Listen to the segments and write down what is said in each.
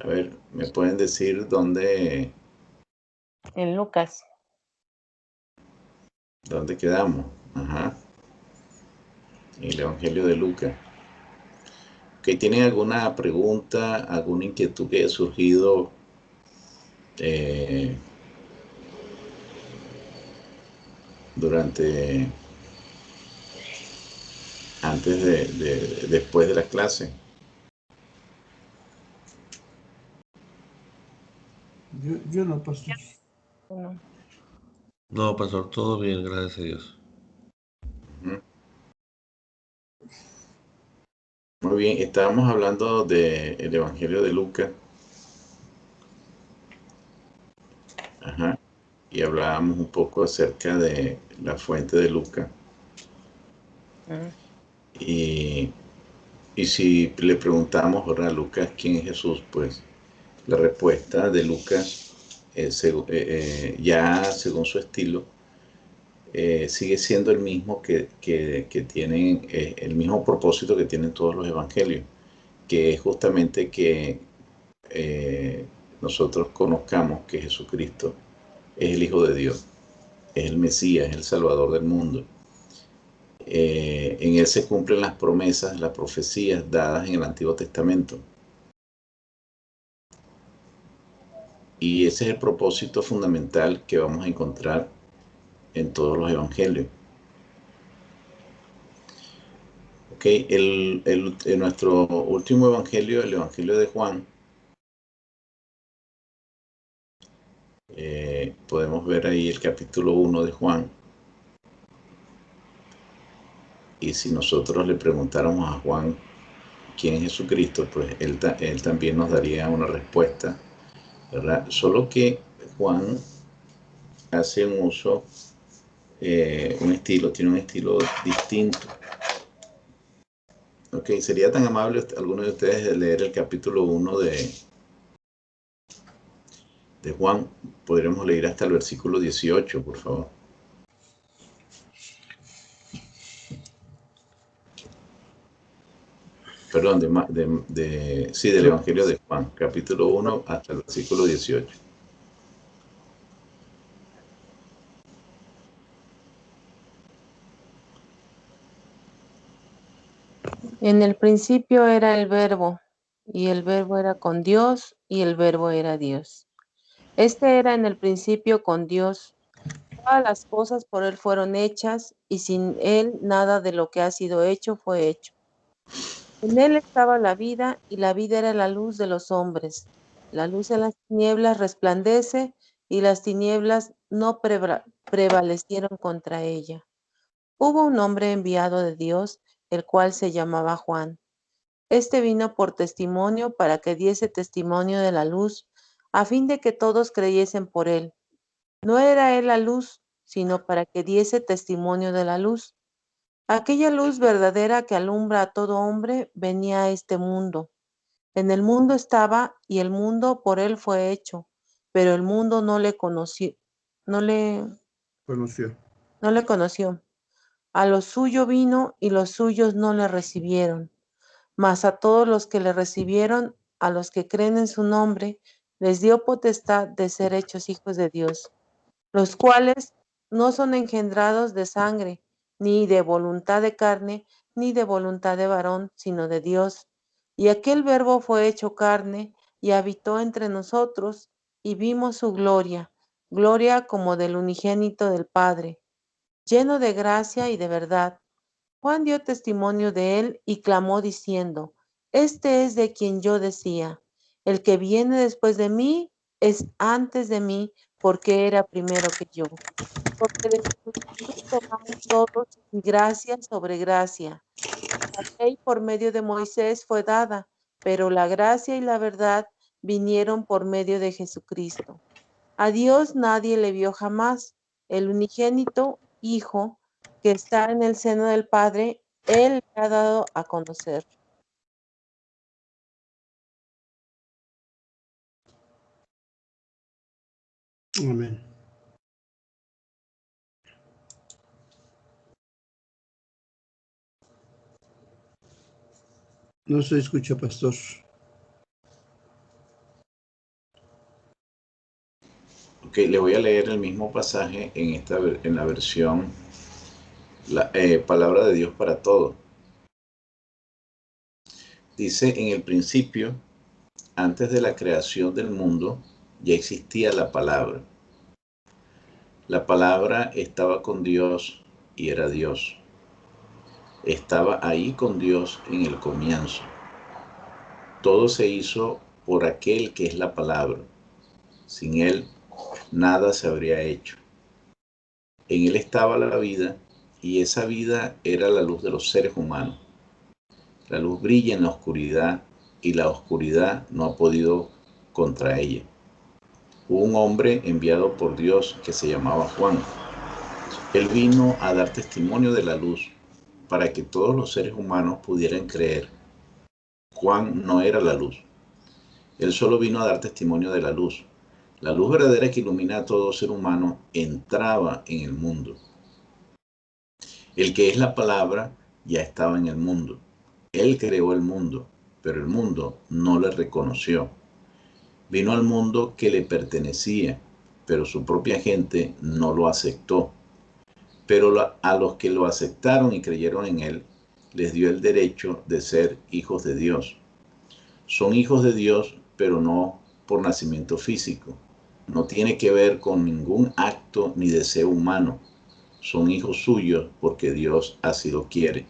A ver, ¿me pueden decir dónde En Lucas. quedamos? Ajá. En el Evangelio de Lucas. ¿Tienen alguna pregunta, alguna inquietud que haya surgido eh, durante, después de la clase? Yo no, pastor. No. No, pastor, todo bien, gracias a Dios. Ujú. Muy bien, estábamos hablando del Evangelio de Lucas. Ajá. Y hablábamos un poco acerca de la fuente de Lucas. Y, y si le preguntamos ahora a Lucas quién es Jesús, pues la respuesta de Lucas, ya según su estilo, sigue siendo el mismo que tienen, el mismo propósito que tienen todos los evangelios, que es justamente que nosotros conozcamos que Jesucristo es el Hijo de Dios, es el Mesías, es el Salvador del mundo. En él se cumplen las promesas, las profecías dadas en el Antiguo Testamento. Y ese es el propósito fundamental que vamos a encontrar en todos los evangelios. En nuestro último evangelio, el Evangelio de Juan, podemos ver ahí el capítulo 1 de Juan. Y si nosotros le preguntáramos a Juan quién es Jesucristo, pues él también nos daría una respuesta, ¿verdad? Solo que Juan hace un uso, tiene un estilo distinto. ¿Sería tan amable alguno de ustedes de leer el capítulo 1 de Juan? Podríamos leer hasta el versículo 18, por favor. Perdón, del Evangelio de Juan, capítulo 1 hasta el versículo 18. En el principio era el Verbo, y el Verbo era con Dios, y el Verbo era Dios. Este era en el principio con Dios. Todas las cosas por él fueron hechas, y sin él nada de lo que ha sido hecho fue hecho. En él estaba la vida, y la vida era la luz de los hombres. La luz en las tinieblas resplandece, y las tinieblas no prevalecieron contra ella. Hubo un hombre enviado de Dios, el cual se llamaba Juan. Este vino por testimonio para que diese testimonio de la luz, a fin de que todos creyesen por él. No era él la luz, sino para que diese testimonio de la luz. Aquella luz verdadera que alumbra a todo hombre venía a este mundo. En el mundo estaba, y el mundo por él fue hecho, pero el mundo no le conoció. No le conoció. A lo suyo vino, y los suyos no le recibieron. Mas a todos los que le recibieron, a los que creen en su nombre, les dio potestad de ser hechos hijos de Dios, los cuales no son engendrados de sangre, ni de voluntad de carne, ni de voluntad de varón, sino de Dios. Y aquel Verbo fue hecho carne, y habitó entre nosotros, y vimos su gloria, gloria como del unigénito del Padre, lleno de gracia y de verdad. Juan dio testimonio de él y clamó diciendo: Este es de quien yo decía, el que viene después de mí es antes de mí, porque era primero que yo. Porque de Jesucristo tomamos todos gracia sobre gracia. La ley por medio de Moisés fue dada, pero la gracia y la verdad vinieron por medio de Jesucristo. A Dios nadie le vio jamás. El unigénito Hijo que está en el seno del Padre, Él le ha dado a conocer. Amén. No se escucha, pastor. Ok, le voy a leer el mismo pasaje en la versión Palabra de Dios para Todos. Dice, en el principio, antes de la creación del mundo, ya existía la palabra. La palabra estaba con Dios y era Dios. Estaba ahí con Dios en el comienzo. Todo se hizo por aquel que es la palabra. Sin él, nada se habría hecho. En él estaba la vida, y esa vida era la luz de los seres humanos. La luz brilla en la oscuridad, y la oscuridad no ha podido contra ella. Hubo un hombre enviado por Dios que se llamaba Juan. Él vino a dar testimonio de la luz, para que todos los seres humanos pudieran creer. Juan no era la luz. Él solo vino a dar testimonio de la luz. La luz verdadera que ilumina a todo ser humano entraba en el mundo. El que es la palabra ya estaba en el mundo. Él creó el mundo, pero el mundo no le reconoció. Vino al mundo que le pertenecía, pero su propia gente no lo aceptó. Pero a los que lo aceptaron y creyeron en él, les dio el derecho de ser hijos de Dios. Son hijos de Dios, pero no por nacimiento físico. No tiene que ver con ningún acto ni deseo humano. Son hijos suyos porque Dios así lo quiere.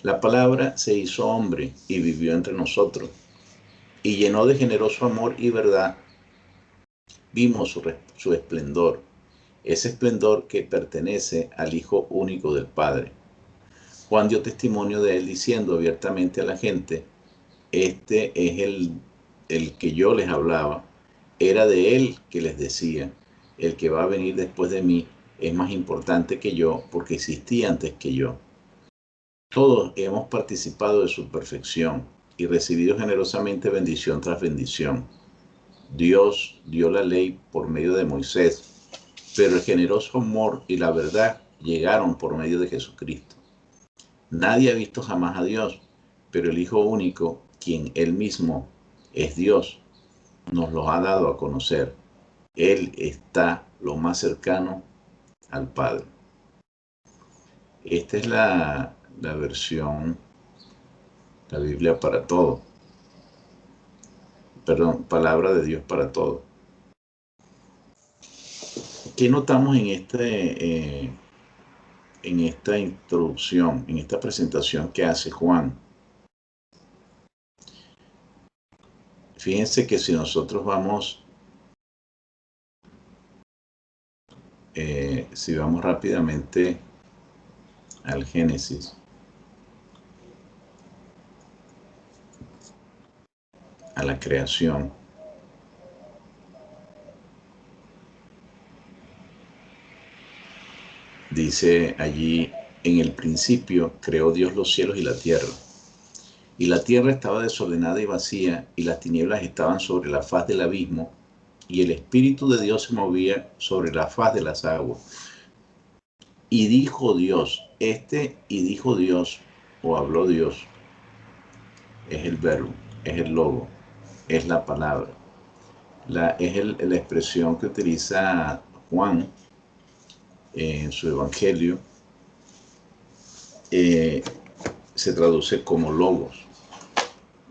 La palabra se hizo hombre y vivió entre nosotros, y llenó de generoso amor y verdad. Vimos su esplendor, ese esplendor que pertenece al Hijo único del Padre. Juan dio testimonio de él diciendo abiertamente a la gente, este es el que yo les hablaba, era de él que les decía, el que va a venir después de mí es más importante que yo porque existía antes que yo. Todos hemos participado de su perfección y recibido generosamente bendición tras bendición. Dios dio la ley por medio de Moisés, pero el generoso amor y la verdad llegaron por medio de Jesucristo. Nadie ha visto jamás a Dios, pero el Hijo único, quien Él mismo es Dios, nos lo ha dado a conocer. Él está lo más cercano al Padre. Esta es la versión, la Biblia para todo. Perdón, palabra de Dios para todo. ¿Qué notamos en esta introducción, en esta presentación que hace Juan? Fíjense que si nosotros vamos, si vamos rápidamente al Génesis, a la creación, dice allí, en el principio creó Dios los cielos y la tierra. Y la tierra estaba desordenada y vacía, y las tinieblas estaban sobre la faz del abismo, y el Espíritu de Dios se movía sobre la faz de las aguas. Y dijo Dios, y dijo Dios, o habló Dios, es el verbo, es el logo, es la palabra. Es la expresión que utiliza Juan en su evangelio, se traduce como logos.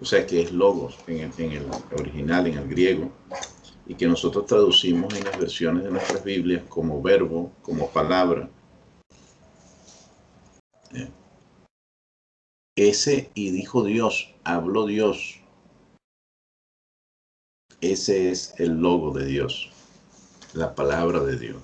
O sea que es logos en el original, en el griego, y que nosotros traducimos en las versiones de nuestras Biblias como verbo, como palabra. Ese y dijo Dios, habló Dios. Ese es el logo de Dios, la palabra de Dios.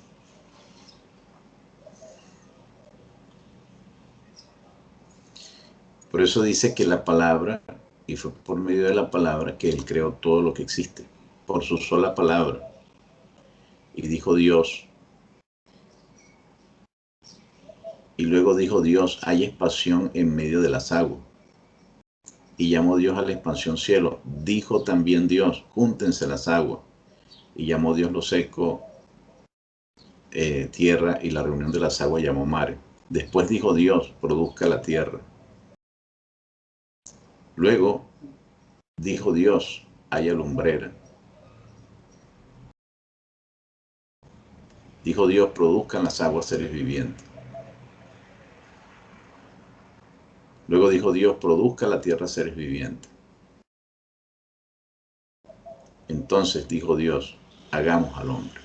Por eso dice que la palabra, y fue por medio de la palabra que Él creó todo lo que existe, por su sola palabra. Y dijo Dios, y luego dijo Dios, hay expansión en medio de las aguas. Y llamó Dios a la expansión cielo. Dijo también Dios, júntense las aguas. Y llamó Dios lo seco tierra, y la reunión de las aguas llamó mares. Después dijo Dios, produzca la tierra. Luego dijo Dios, haya lumbrera. Dijo Dios, produzcan las aguas seres vivientes. Luego dijo Dios, produzca la tierra seres vivientes. Entonces dijo Dios, hagamos al hombre.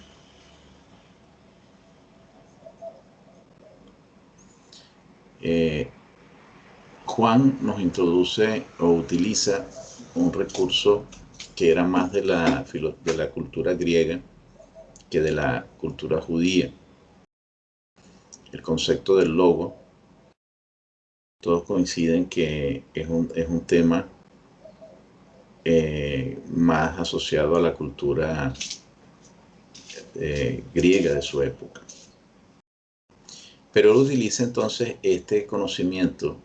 Juan nos introduce o utiliza un recurso que era más de la cultura griega que de la cultura judía. El concepto del logo, todos coinciden que es un tema más asociado a la cultura griega de su época. Pero él utiliza entonces este conocimiento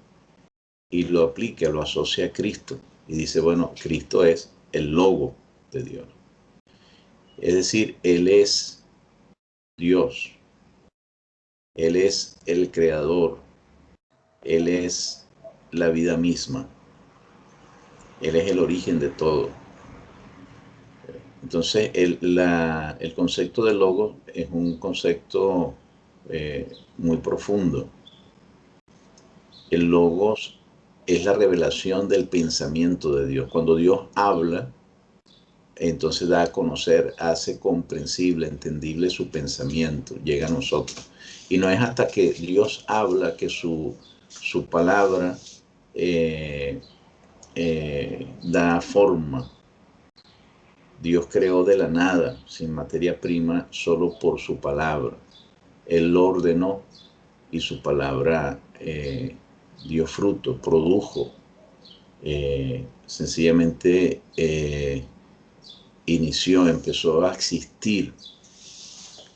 y lo aplica, lo asocia a Cristo. Y dice, bueno, Cristo es el logo de Dios. Es decir, Él es Dios. Él es el creador. Él es la vida misma. Él es el origen de todo. Entonces, el concepto de logos es un concepto muy profundo. El logos es la revelación del pensamiento de Dios. Cuando Dios habla, entonces da a conocer, hace comprensible, entendible su pensamiento, llega a nosotros. Y no es hasta que Dios habla que su palabra da forma. Dios creó de la nada, sin materia prima, solo por su palabra. Él lo ordenó y su palabra dio fruto, produjo. Sencillamente empezó a existir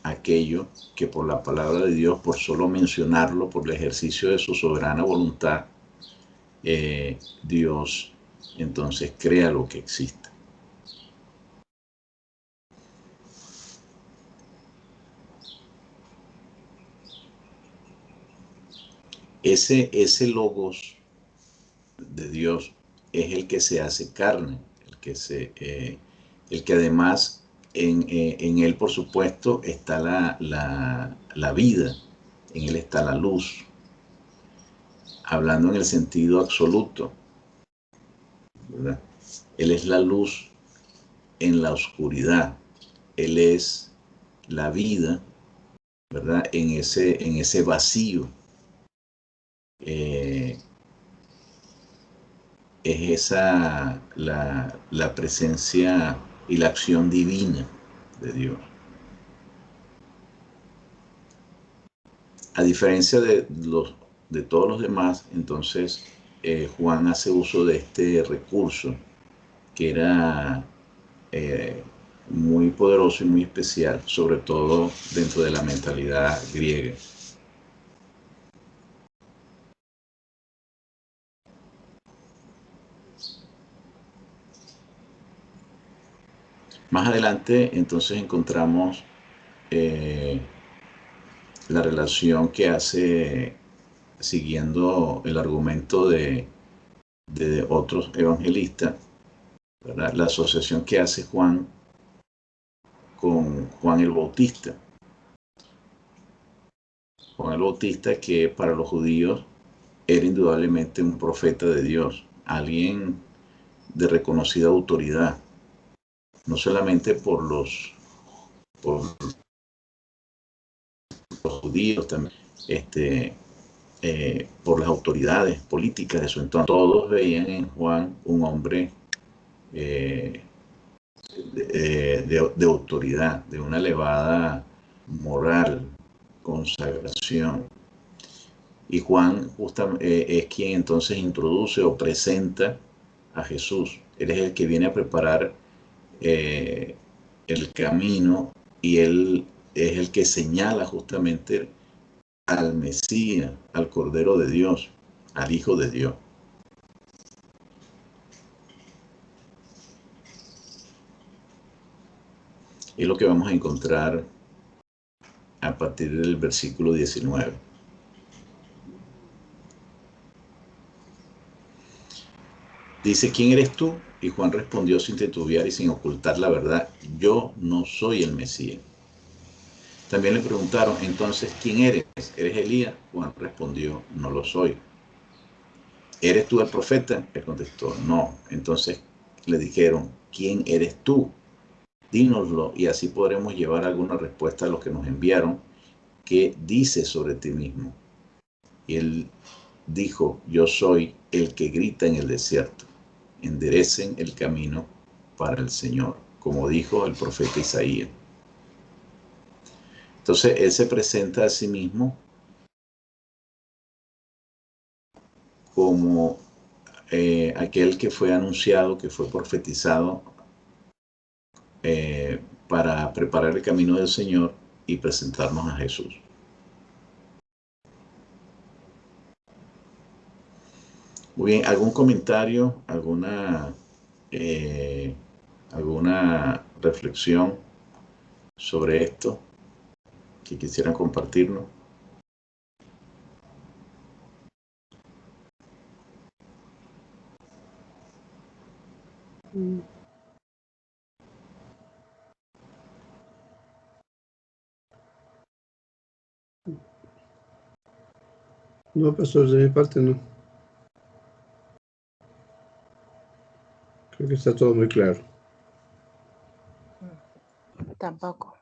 aquello que por la palabra de Dios, por solo mencionarlo, por el ejercicio de su soberana voluntad, Dios entonces crea lo que existe. Ese logos de Dios es el que se hace carne, el que además en él, por supuesto, está la vida, en él está la luz, hablando en el sentido absoluto, ¿verdad? Él es la luz en la oscuridad, él es la vida, ¿verdad? En ese vacío. Es esa la presencia y la acción divina de Dios. A diferencia de todos los demás, entonces Juan hace uso de este recurso que era muy poderoso y muy especial, sobre todo dentro de la mentalidad griega. Más adelante entonces encontramos la relación que hace, siguiendo el argumento de otros evangelistas, ¿verdad? La asociación que hace Juan con Juan el Bautista. Juan el Bautista, que para los judíos era indudablemente un profeta de Dios, alguien de reconocida autoridad, no solamente por los judíos, también por las autoridades políticas de su entorno. Todos veían en Juan un hombre de autoridad, de una elevada moral, consagración. Y Juan es quien entonces introduce o presenta a Jesús. Él es el que viene a preparar el camino, y él es el que señala justamente al Mesías, al Cordero de Dios, al Hijo de Dios. Es lo que vamos a encontrar a partir del versículo 19. Dice, ¿quién eres tú? Y Juan respondió sin titubear y sin ocultar la verdad, yo no soy el Mesías. También le preguntaron, entonces, ¿quién eres? ¿Eres Elías? Juan respondió, no lo soy. ¿Eres tú el profeta? Él contestó, no. Entonces le dijeron, ¿quién eres tú? Dínoslo y así podremos llevar alguna respuesta a los que nos enviaron. ¿Qué dices sobre ti mismo? Y él dijo, yo soy el que grita en el desierto, enderecen el camino para el Señor, como dijo el profeta Isaías. Entonces él se presenta a sí mismo como aquel que fue anunciado, que fue profetizado para preparar el camino del Señor y presentarnos a Jesús. Muy bien, ¿algún comentario, alguna reflexión sobre esto que quisieran compartirnos? No, pastor, de mi parte no. Creo que está todo muy claro. Tampoco.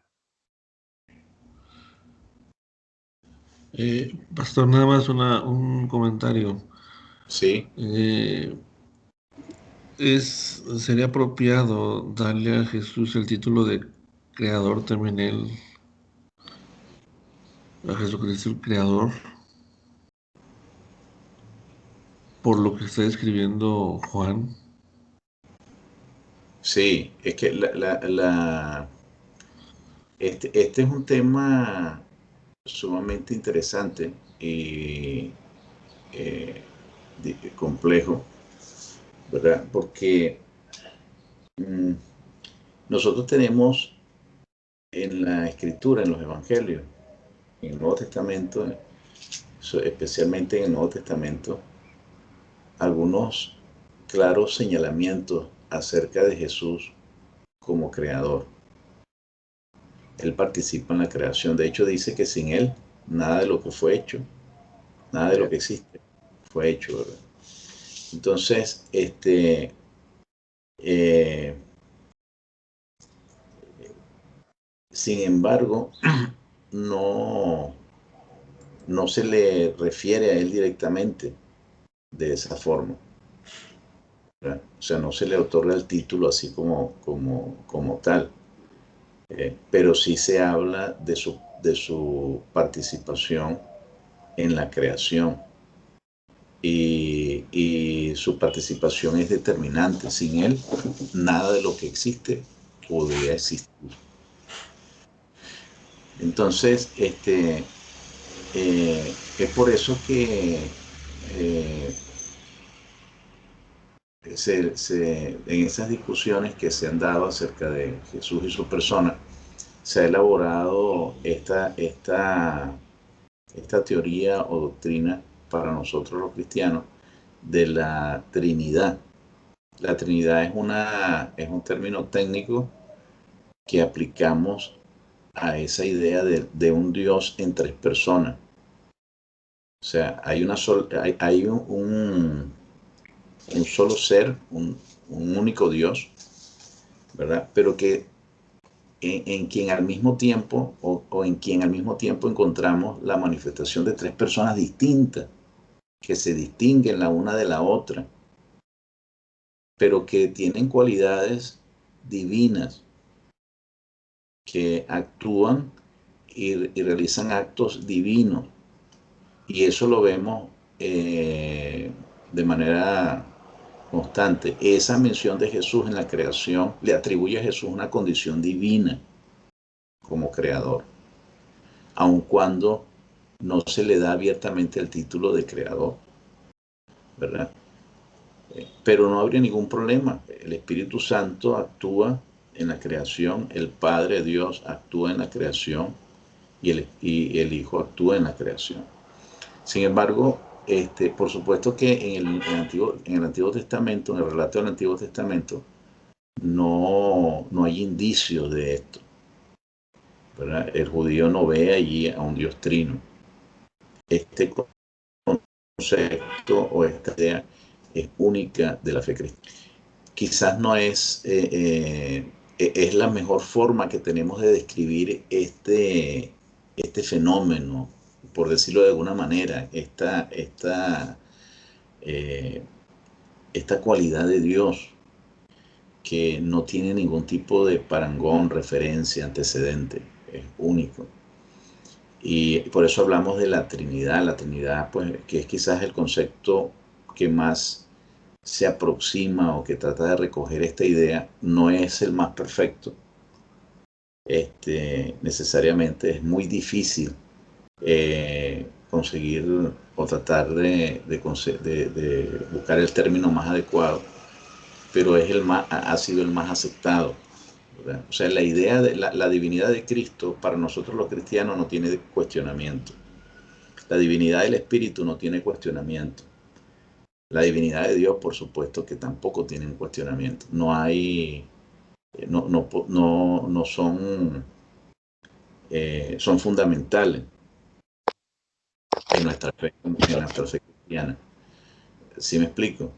Pastor, nada más un comentario. Sí. ¿Sería apropiado darle a Jesús el título de creador también él? A Jesucristo el creador. Por lo que está escribiendo Juan. Sí, es que este es un tema sumamente interesante y complejo, ¿verdad? Porque nosotros tenemos en la Escritura, en los Evangelios, en el Nuevo Testamento, especialmente en el Nuevo Testamento, algunos claros señalamientos acerca de Jesús como creador. Él participa en la creación. De hecho, dice que sin Él, nada de lo que fue hecho, nada de lo que existe, fue hecho, ¿verdad? Entonces, sin embargo, no se le refiere a Él directamente de esa forma, ¿verdad? O sea, no se le otorga el título así como tal. Pero sí se habla de su participación en la creación y su participación es determinante. Sin él, nada de lo que existe podría existir. Entonces, es por eso que en esas discusiones que se han dado acerca de Jesús y su persona, se ha elaborado esta teoría o doctrina para nosotros los cristianos de la Trinidad. La Trinidad es un término técnico que aplicamos a esa idea de un Dios en tres personas. O sea, hay un solo ser, un único Dios, ¿verdad? Pero que en quien al mismo tiempo, o en quien al mismo tiempo encontramos la manifestación de tres personas distintas, que se distinguen la una de la otra, pero que tienen cualidades divinas, que actúan y realizan actos divinos. Y eso lo vemos de manera constante. Esa mención de Jesús en la creación le atribuye a Jesús una condición divina como creador, aun cuando no se le da abiertamente el título de creador, ¿verdad? Pero no habría ningún problema. El Espíritu Santo actúa en la creación, el Padre Dios actúa en la creación y el Hijo actúa en la creación. Sin embargo, por supuesto que en el Antiguo Testamento, en el relato del Antiguo Testamento, no hay indicios de esto. ¿verdad? El judío no ve allí a un Dios trino. Este concepto o esta idea es única de la fe cristiana. Quizás no es la mejor forma que tenemos de describir este fenómeno, por decirlo de alguna manera, esta cualidad de Dios que no tiene ningún tipo de parangón, referencia, antecedente, es único. Y por eso hablamos de la Trinidad, pues, que es quizás el concepto que más se aproxima o que trata de recoger esta idea. No es el más perfecto. Necesariamente es muy difícil conseguir o tratar de buscar el término más adecuado, pero ha sido el más aceptado, ¿verdad? O sea, la idea de la divinidad de Cristo para nosotros los cristianos no tiene cuestionamiento. La divinidad del Espíritu no tiene cuestionamiento. La divinidad de Dios, por supuesto, que tampoco tiene cuestionamiento. No hay, no son, son fundamentales en nuestra fe cristiana. ¿Sí me explico?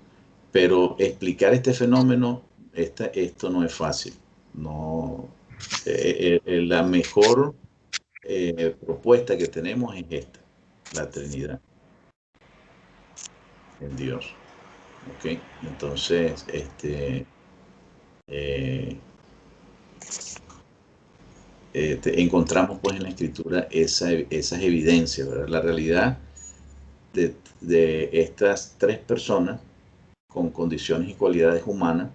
Pero explicar este fenómeno, esto no es fácil. No, la mejor propuesta que tenemos es esta, la Trinidad en Dios. ¿Ok? Entonces, encontramos pues en la Escritura esas evidencias, ¿verdad? La realidad de estas tres personas con condiciones y cualidades humanas.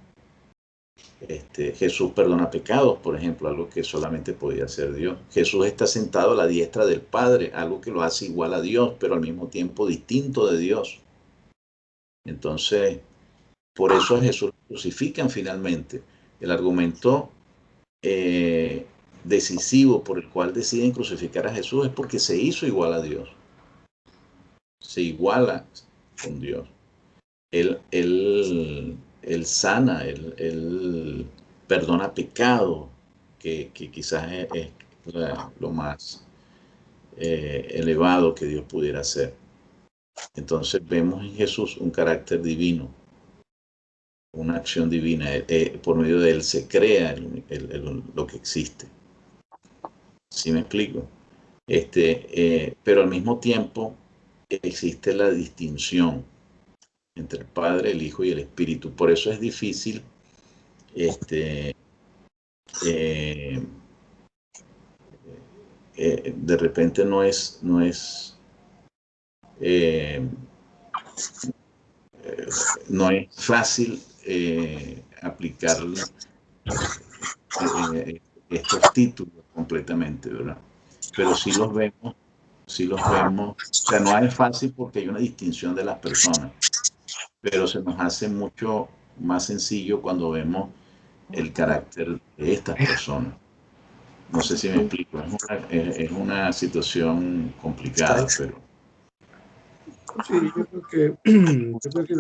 Jesús perdona pecados, por ejemplo, algo que solamente podía hacer Dios. Jesús está sentado a la diestra del Padre, algo que lo hace igual a Dios, pero al mismo tiempo distinto de Dios. Entonces, por eso a Jesús lo crucifican finalmente. El argumento decisivo por el cual deciden crucificar a Jesús es porque se hizo igual a Dios. Se iguala con Dios. Él sana, él perdona pecado, que quizás es lo más elevado que Dios pudiera hacer. Entonces vemos en Jesús un carácter divino, una acción divina. Por medio de él se crea lo que existe. ¿Sí me explico? Pero al mismo tiempo existe la distinción entre el Padre, el Hijo y el Espíritu. Por eso es difícil de repente no es fácil aplicar estos títulos completamente, ¿verdad? Pero sí los vemos, o sea, no es fácil porque hay una distinción de las personas, pero se nos hace mucho más sencillo cuando vemos el carácter de estas personas. No sé si me explico, es una situación complicada, pero... Sí, yo creo que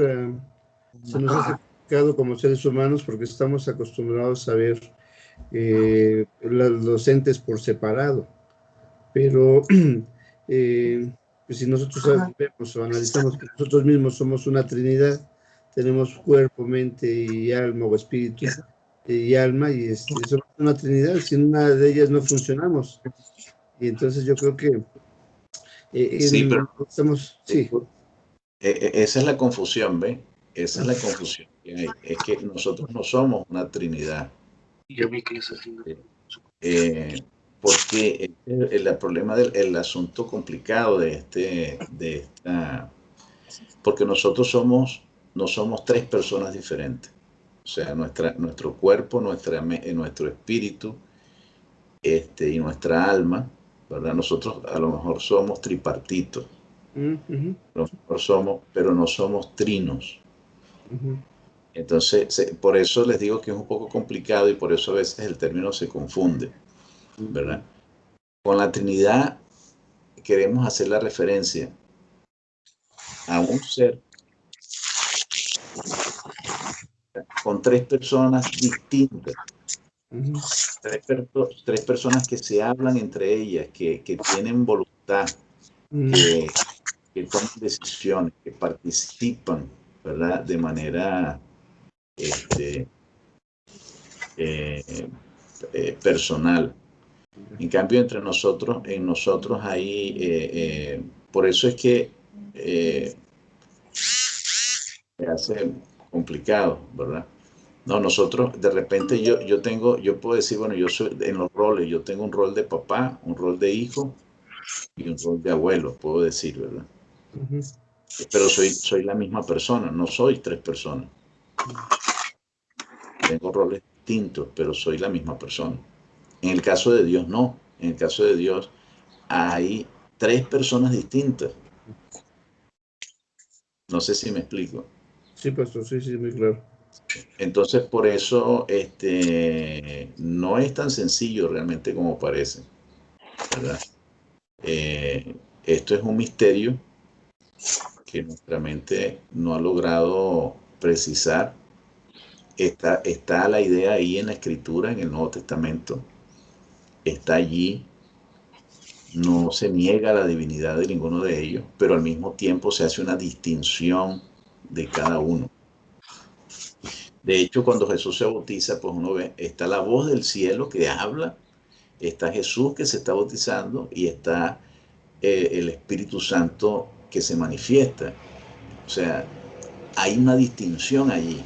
se nos hace complicado como seres humanos porque estamos acostumbrados a ver los entes por separado, pero pues si nosotros vemos o analizamos que nosotros mismos somos una Trinidad, tenemos cuerpo, mente y alma, o espíritu y alma, y somos una Trinidad, sin una de ellas no funcionamos. Y entonces yo creo que sí, pero estamos, sí. Esa es la confusión, ¿ve? Esa es la confusión que hay. Es que nosotros no somos una Trinidad. Porque el problema del asunto complicado porque nosotros no somos tres personas diferentes. O sea, nuestro cuerpo, nuestro espíritu, y nuestra alma, ¿verdad? Nosotros a lo mejor somos tripartitos. Pero no somos trinos. Entonces, por eso les digo que es un poco complicado y por eso a veces el término se confunde, ¿verdad? Con la Trinidad queremos hacer la referencia a un ser con tres personas distintas, Ujú. Tres personas que se hablan entre ellas, que tienen voluntad, Mm. que toman decisiones, que participan, ¿verdad? De manera personal. En cambio, en nosotros hay, por eso es que se hace complicado, ¿verdad? No, nosotros, de repente yo puedo decir, bueno, yo soy en los roles, yo tengo un rol de papá, un rol de hijo y un rol de abuelo, puedo decir, ¿verdad? Ujú. Pero soy la misma persona, no soy tres personas. Tengo roles distintos, pero soy la misma persona. En el caso de Dios, no. En el caso de Dios hay tres personas distintas. No sé si me explico. Sí, pastor, sí, sí, muy claro. Entonces, por eso no es tan sencillo realmente como parece, ¿verdad? Esto es un misterio que nuestra mente no ha logrado precisar. Está la idea ahí en la Escritura, en el Nuevo Testamento. Está allí. No se niega la divinidad de ninguno de ellos, pero al mismo tiempo se hace una distinción de cada uno. De hecho, cuando Jesús se bautiza, pues uno ve, está la voz del cielo que habla, está Jesús que se está bautizando y está el Espíritu Santo que se manifiesta. O sea, hay una distinción allí.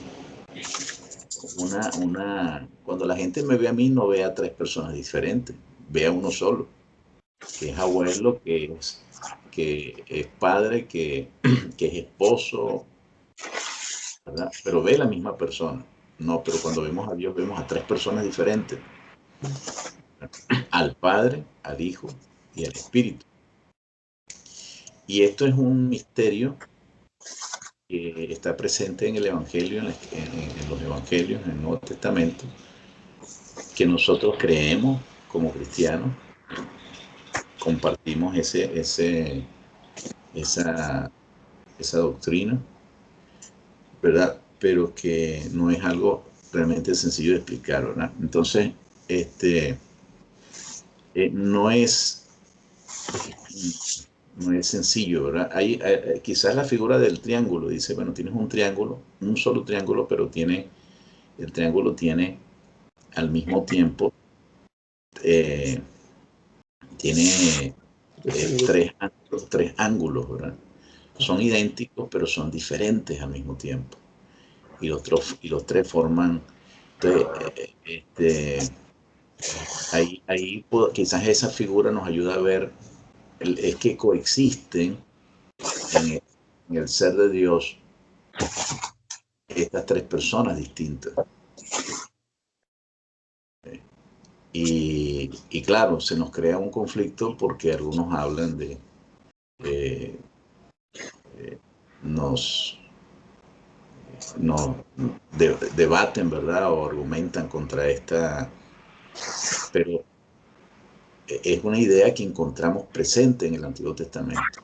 Cuando la gente me ve a mí, no ve a tres personas diferentes, ve a uno solo, que es abuelo, que es padre, que es esposo, ¿verdad? Pero ve la misma persona. No, pero cuando vemos a Dios, vemos a tres personas diferentes. Al Padre, al Hijo y al Espíritu. Y esto es un misterio que está presente en el Evangelio, en los Evangelios, en el Nuevo Testamento, que nosotros creemos como cristianos, compartimos esa doctrina, ¿verdad? Pero que no es algo realmente sencillo de explicar, ¿verdad? Entonces, no es sencillo, ¿verdad? Quizás la figura del triángulo, dice, bueno, tienes un triángulo, un solo triángulo, pero el triángulo tiene al mismo tiempo, eh, tiene tres ángulos, ¿verdad? Son idénticos, pero son diferentes al mismo tiempo. Y los tres forman, quizás esa figura nos ayuda a ver, es que coexisten en el ser de Dios estas tres personas distintas. Y claro, se nos crea un conflicto porque algunos hablan eh, nos, debaten, ¿verdad? O argumentan contra esta, pero es una idea que encontramos presente en el Antiguo Testamento,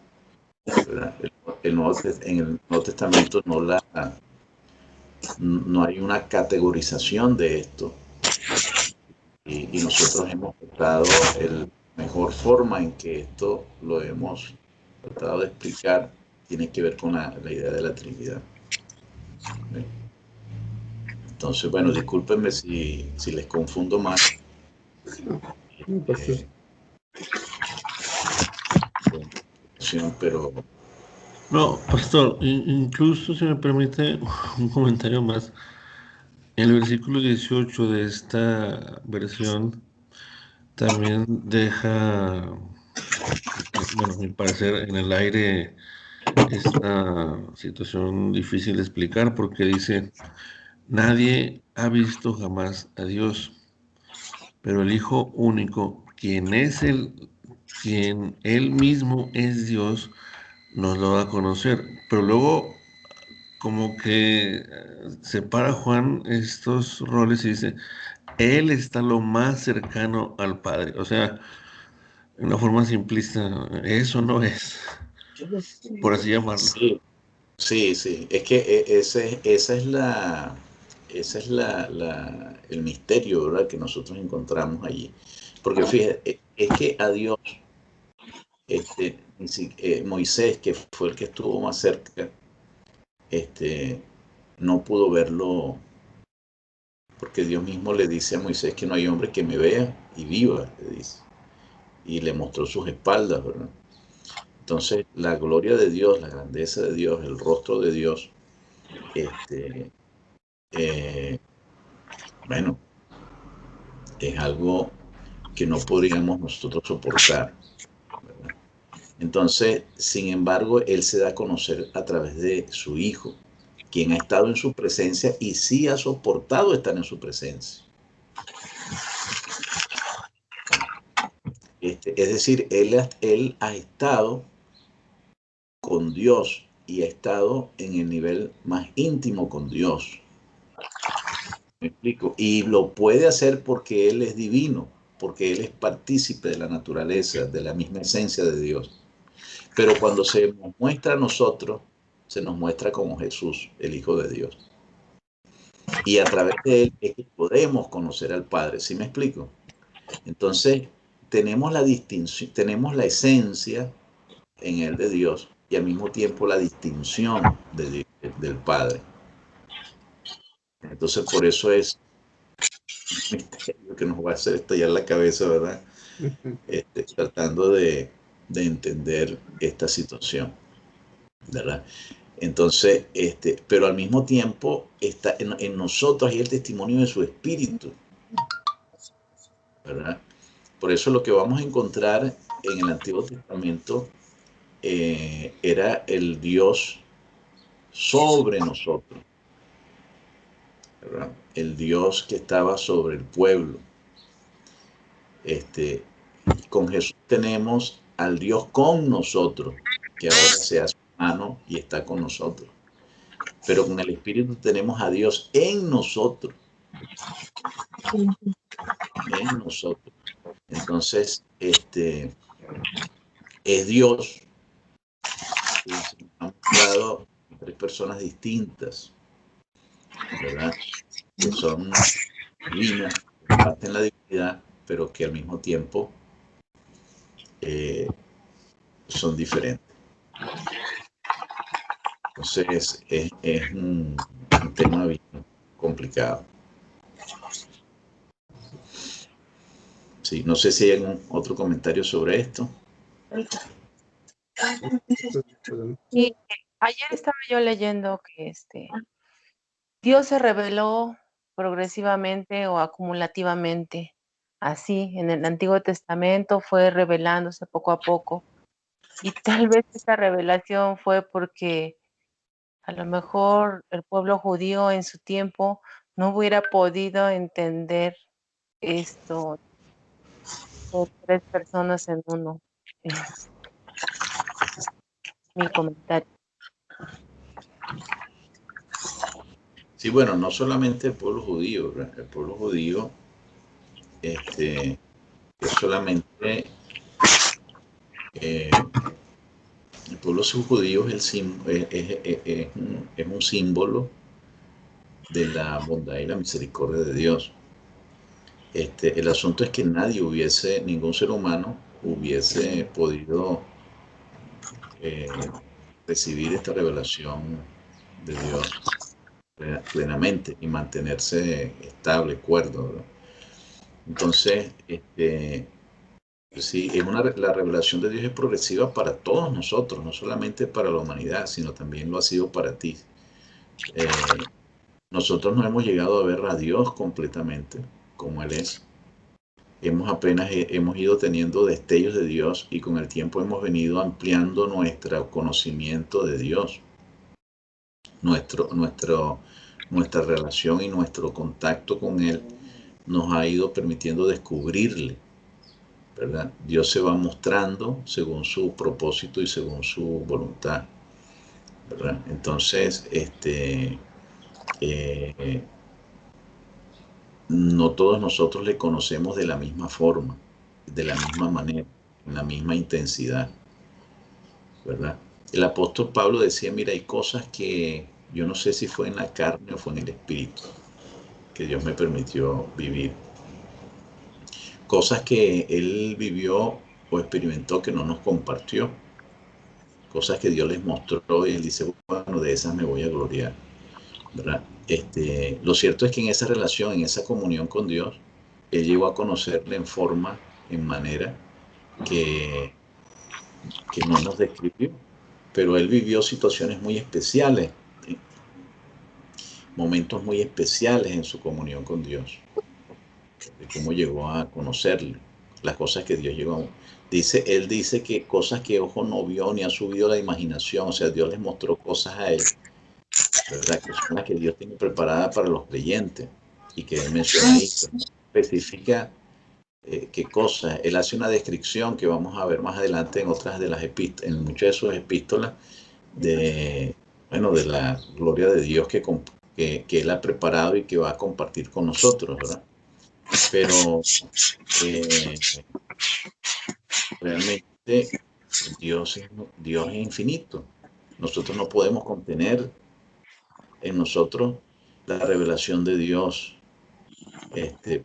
¿verdad? En el Nuevo Testamento no hay una categorización de esto, y nosotros hemos tratado la mejor forma en que esto lo hemos tratado de explicar tiene que ver con la idea de la Trinidad. Entonces, bueno, discúlpenme si les confundo más. No, pastor. Pero No, pastor, incluso si me permite un comentario más. En el versículo 18 de esta versión también deja, bueno, a mi parecer, en el aire esta situación difícil de explicar porque dice, nadie ha visto jamás a Dios, pero el Hijo único, quien Él mismo es Dios, nos lo da a conocer. Pero luego como que separa Juan estos roles y dice, Él está lo más cercano al Padre. O sea, de una forma simplista, eso no es, por así llamarlo. sí, sí, sí. Es que esa es ese es el misterio, ¿verdad?, que nosotros encontramos allí. Porque fíjate, es que a Dios, Moisés, que fue el que estuvo más cerca, no pudo verlo, porque Dios mismo le dice a Moisés que no hay hombre que me vea y viva, le dice. Y le mostró sus espaldas, ¿verdad? Entonces, la gloria de Dios, la grandeza de Dios, el rostro de Dios, bueno, es algo que no podríamos nosotros soportar, ¿verdad? Entonces, sin embargo, Él se da a conocer a través de su Hijo, quien ha estado en su presencia y sí ha soportado estar en su presencia. Es decir, él ha estado con Dios y ha estado en el nivel más íntimo con Dios. ¿Me explico? Y lo puede hacer porque Él es divino, porque Él es partícipe de la naturaleza, de la misma esencia de Dios. Pero cuando se nos muestra a nosotros, se nos muestra como Jesús, el Hijo de Dios. Y a través de Él es que podemos conocer al Padre. ¿Sí me explico? Entonces, tenemos la distinción, tenemos la esencia en Él de Dios y al mismo tiempo la distinción del Padre. Entonces, por eso es un misterio que nos va a hacer estallar la cabeza, ¿verdad? Tratando de entender esta situación, ¿verdad? Entonces, pero al mismo tiempo está en nosotros hay el testimonio de su Espíritu, ¿verdad? Por eso lo que vamos a encontrar en el Antiguo Testamento era el Dios sobre nosotros, ¿verdad? El Dios que estaba sobre el pueblo. Con Jesús tenemos al Dios con nosotros, que ahora se hace humano y está con nosotros. Pero con el Espíritu tenemos a Dios en nosotros. En nosotros. Entonces, es Dios que se nos ha mostrado tres personas distintas, ¿verdad? Que son divinas, que comparten la divinidad, pero que al mismo tiempo son diferentes. Entonces es un tema bien complicado. Sí, no sé si hay algún otro comentario sobre esto. Sí, ayer estaba yo leyendo que Dios se reveló progresivamente o acumulativamente. Así, en el Antiguo Testamento fue revelándose poco a poco. Y tal vez esta revelación fue porque a lo mejor el pueblo judío en su tiempo no hubiera podido entender esto de tres personas en uno. Es mi comentario. Sí, bueno, no solamente el pueblo judío, ¿verdad? El pueblo judío es solamente el pueblo judío es un símbolo de la bondad y la misericordia de Dios. El asunto es que ningún ser humano hubiese podido recibir esta revelación de Dios plenamente y mantenerse estable, cuerdo, ¿verdad? Entonces, sí, la revelación de Dios es progresiva para todos nosotros, no solamente para la humanidad, sino también lo ha sido para ti. Nosotros no hemos llegado a ver a Dios completamente como Él es. Hemos ido teniendo destellos de Dios y con el tiempo hemos venido ampliando nuestro conocimiento de Dios, nuestra relación y nuestro contacto con Él nos ha ido permitiendo descubrirle, ¿verdad? Dios se va mostrando según su propósito y según su voluntad, ¿verdad? Entonces, no todos nosotros le conocemos de la misma forma, de la misma manera, en la misma intensidad, ¿verdad? El apóstol Pablo decía, mira, hay cosas que yo no sé si fue en la carne o fue en el espíritu. que Dios me permitió vivir. Cosas que Él vivió o experimentó que no nos compartió. Cosas que Dios les mostró y Él dice, bueno, de esas me voy a gloriar, ¿verdad? Lo cierto es que en esa relación, en esa comunión con Dios, Él llegó a conocerle en forma, en manera que no nos describió. Pero Él vivió situaciones muy especiales, ¿sí? Momentos muy especiales en su comunión con Dios, de cómo llegó a conocerle, las cosas que Dios llegó a... Él dice que cosas que ojo no vio ni ha subido la imaginación, o sea, Dios les mostró cosas a él, ¿verdad? Que son las que Dios tiene preparadas para los creyentes y que él menciona ahí, pero no especifica qué cosas. Él hace una descripción que vamos a ver más adelante en otras de las epístolas, en muchas de sus epístolas, de, bueno, de la gloria de Dios que Él ha preparado y que va a compartir con nosotros, ¿verdad? Pero realmente Dios es infinito. Nosotros no podemos contener en nosotros la revelación de Dios,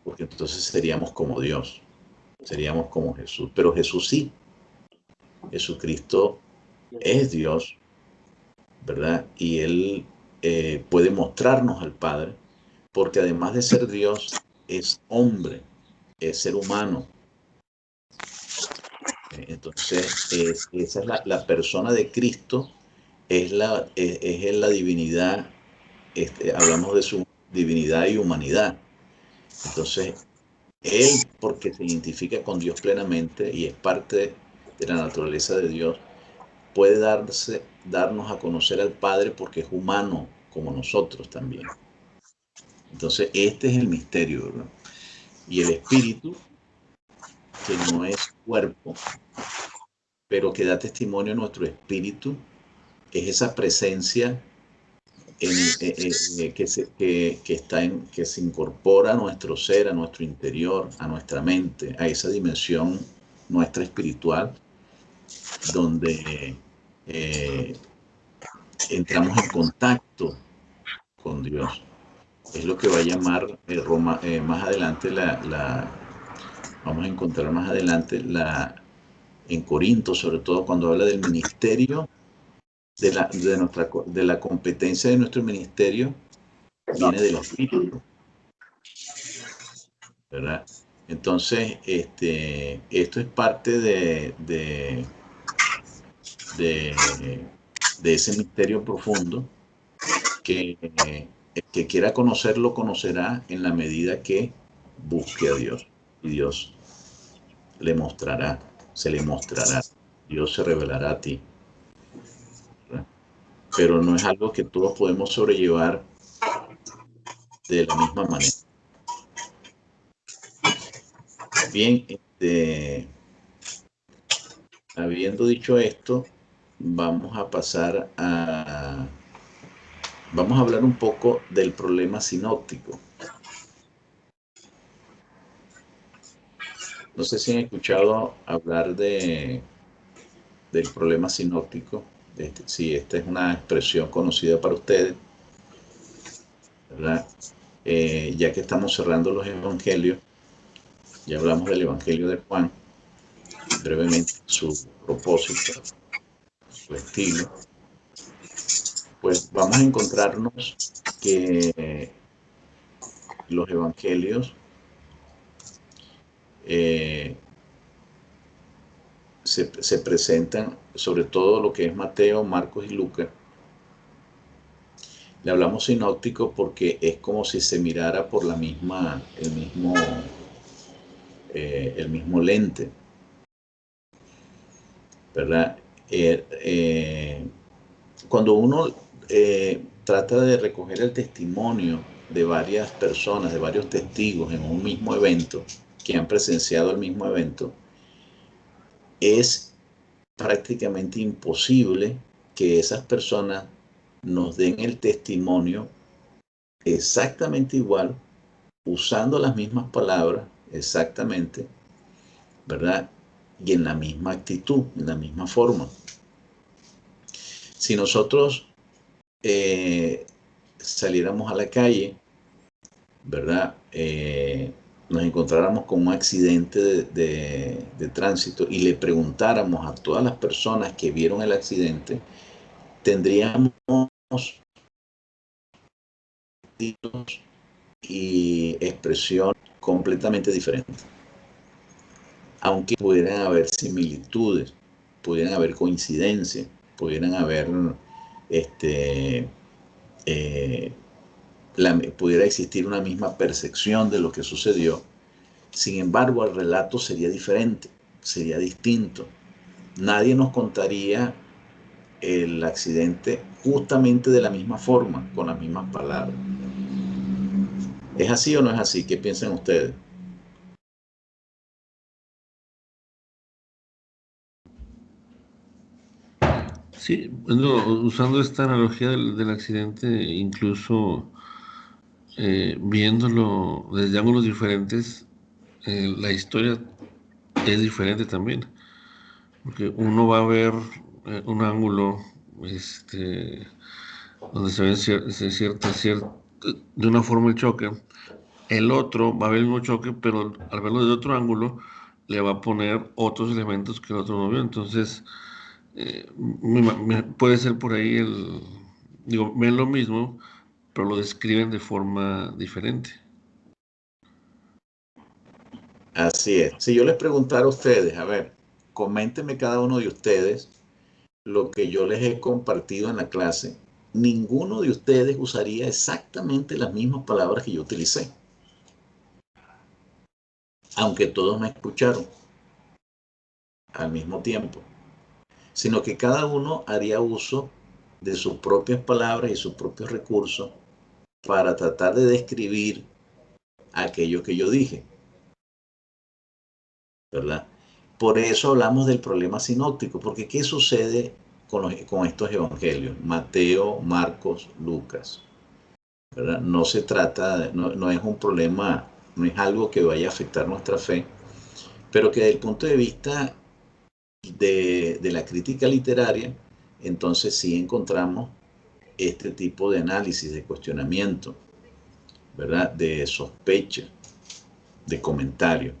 porque entonces seríamos como Dios, seríamos como Jesús. Pero Jesús sí, Jesucristo es Dios, ¿verdad? Y Él puede mostrarnos al Padre, porque además de ser Dios, es hombre, es ser humano. Entonces, esa es la persona de Cristo, es la divinidad, hablamos de su divinidad y humanidad. Entonces, Él, porque se identifica con Dios plenamente y es parte de la naturaleza de Dios, puede darnos a conocer al Padre porque es humano como nosotros también. Entonces, este es el misterio, ¿verdad? Y el Espíritu, que no es cuerpo, pero que da testimonio a nuestro espíritu, es esa presencia que se incorpora a nuestro ser, a nuestro interior, a nuestra mente, a esa dimensión nuestra espiritual, donde entramos en contacto con Dios. Es lo que va a llamar más adelante vamos a encontrar más adelante en Corinto, sobre todo cuando habla del ministerio, de la competencia de nuestro ministerio, viene del Espíritu, ¿verdad? Entonces, esto es parte de ese misterio profundo que el que quiera conocerlo, conocerá en la medida que busque a Dios. Y Dios se le mostrará. Dios se revelará a ti, ¿verdad? Pero no es algo que todos podemos sobrellevar de la misma manera. Bien, habiendo dicho esto, vamos a pasar vamos a hablar un poco del problema sinóptico. No sé si han escuchado hablar del problema sinóptico. Si esta es una expresión conocida para ustedes, ¿verdad? Ya que estamos cerrando los evangelios, ya hablamos del evangelio de Juan, brevemente su propósito, su estilo, pues vamos a encontrarnos que los evangelios se presentan, sobre todo lo que es Mateo, Marcos y Lucas. Le hablamos sinóptico porque es como si se mirara por el mismo lente, ¿verdad? Cuando uno trata de recoger el testimonio de varias personas, de varios testigos en un mismo evento, que han presenciado el mismo evento, es prácticamente imposible que esas personas nos den el testimonio exactamente igual, usando las mismas palabras exactamente, ¿verdad? Y en la misma actitud, en la misma forma. Si nosotros saliéramos a la calle, ¿verdad? Nos encontráramos con un accidente de tránsito y le preguntáramos a todas las personas que vieron el accidente, tendríamos estilos y expresión completamente diferentes. Aunque pudieran haber similitudes, pudieran haber coincidencias, pudieran haber pudiera existir una misma percepción de lo que sucedió. Sin embargo, el relato sería diferente, sería distinto. Nadie nos contaría el accidente justamente de la misma forma, con las mismas palabras. ¿Es así o no es así? ¿Qué piensan ustedes? Sí, bueno, usando esta analogía del accidente, incluso viéndolo desde ángulos diferentes, la historia es diferente también, porque uno va a ver un ángulo donde se ve de una forma el choque, el otro va a ver el mismo choque, pero al verlo desde otro ángulo, le va a poner otros elementos que el otro no vio. Entonces, puede ser por ahí digo, ven lo mismo, pero lo describen de forma diferente. Así es. Si yo les preguntara a ustedes, a ver, coméntenme cada uno de ustedes lo que yo les he compartido en la clase, ninguno de ustedes usaría exactamente las mismas palabras que yo utilicé, aunque todos me escucharon al mismo tiempo, sino que cada uno haría uso de sus propias palabras y sus propios recursos para tratar de describir aquello que yo dije, ¿verdad? Por eso hablamos del problema sinóptico, porque ¿qué sucede con estos evangelios? Mateo, Marcos, Lucas, ¿verdad? No se trata, no es un problema, no es algo que vaya a afectar nuestra fe, pero que desde el punto de vista de la crítica literaria, entonces sí encontramos este tipo de análisis, de cuestionamiento, ¿verdad? De sospecha, de comentario.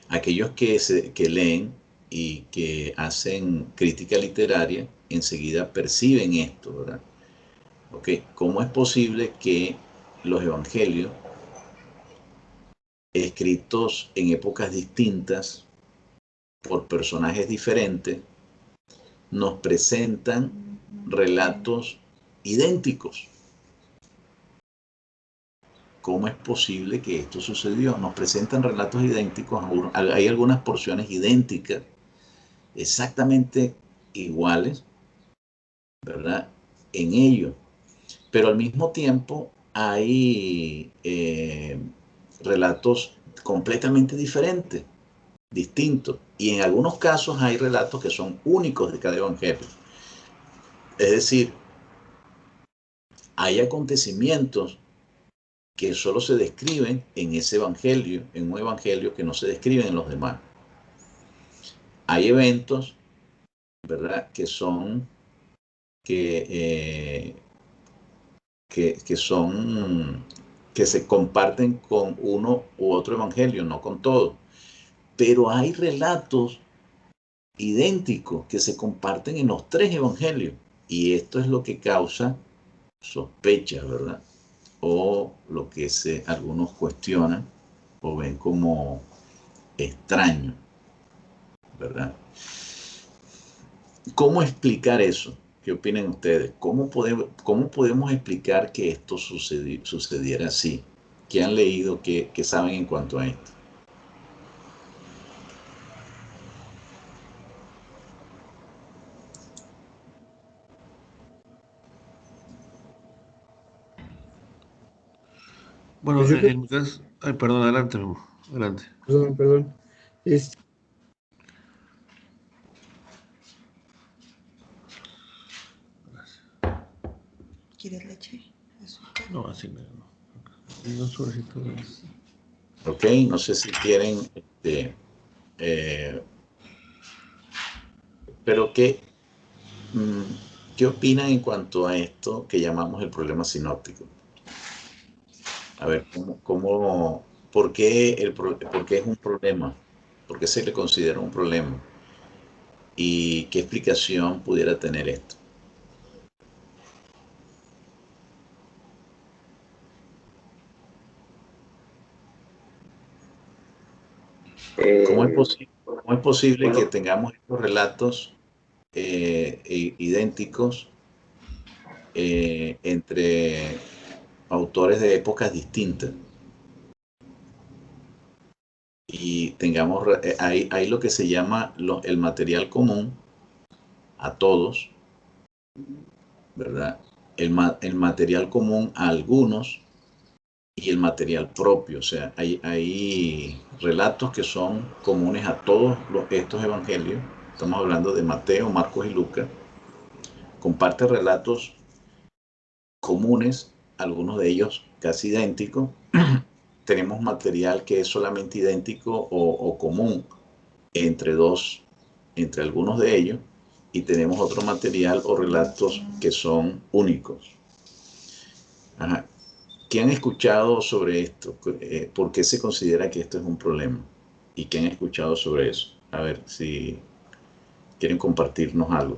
Aquellos que leen y que hacen crítica literaria enseguida perciben esto, ¿verdad? Okay. ¿Cómo es posible que los evangelios, escritos en épocas distintas por personajes diferentes, nos presentan relatos idénticos? ¿Cómo es posible que esto sucedió? Nos presentan relatos idénticos, hay algunas porciones idénticas, exactamente iguales, ¿verdad? En ellos, pero al mismo tiempo hay relatos completamente diferentes, distintos, y en algunos casos hay relatos que son únicos de cada evangelio. Es decir, hay acontecimientos que solo se describen en ese evangelio, en un evangelio que no se describen en los demás. Hay eventos, ¿verdad?, que son que se comparten con uno u otro evangelio, no con todo. Pero hay relatos idénticos que se comparten en los tres evangelios. Y esto es lo que causa sospechas, ¿verdad? O lo que algunos cuestionan o ven como extraño, ¿verdad? ¿Cómo explicar eso? ¿Qué opinan ustedes? ¿Cómo podemos explicar que esto sucediera así? ¿Qué han leído? ¿Qué saben en cuanto a esto? Bueno, Pues yo creo, en mi caso, ay, perdón, adelante, Memo, adelante. perdón. ¿Quieres leche? ¿Azúcar? No, así no. Unos sobrecitos. Ok, no sé si quieren, pero ¿qué opinan en cuanto a esto que llamamos el problema sinóptico? A ver, ¿por qué, por qué es un problema? ¿Por qué se le considera un problema? ¿Y qué explicación pudiera tener esto? ¿Cómo es posible que tengamos estos relatos idénticos entre autores de épocas distintas? Y tengamos, hay lo que se llama el material común a todos, ¿verdad? El material común a algunos y el material propio. O sea, hay relatos que son comunes a todos estos evangelios. Estamos hablando de Mateo, Marcos y Lucas. Comparte relatos comunes, algunos de ellos casi idénticos. Tenemos material que es solamente idéntico o común entre algunos de ellos, y tenemos otro material o relatos que son únicos. Ajá. ¿Qué han escuchado sobre esto? ¿Por qué se considera que esto es un problema? ¿Y qué han escuchado sobre eso? A ver si quieren compartirnos algo.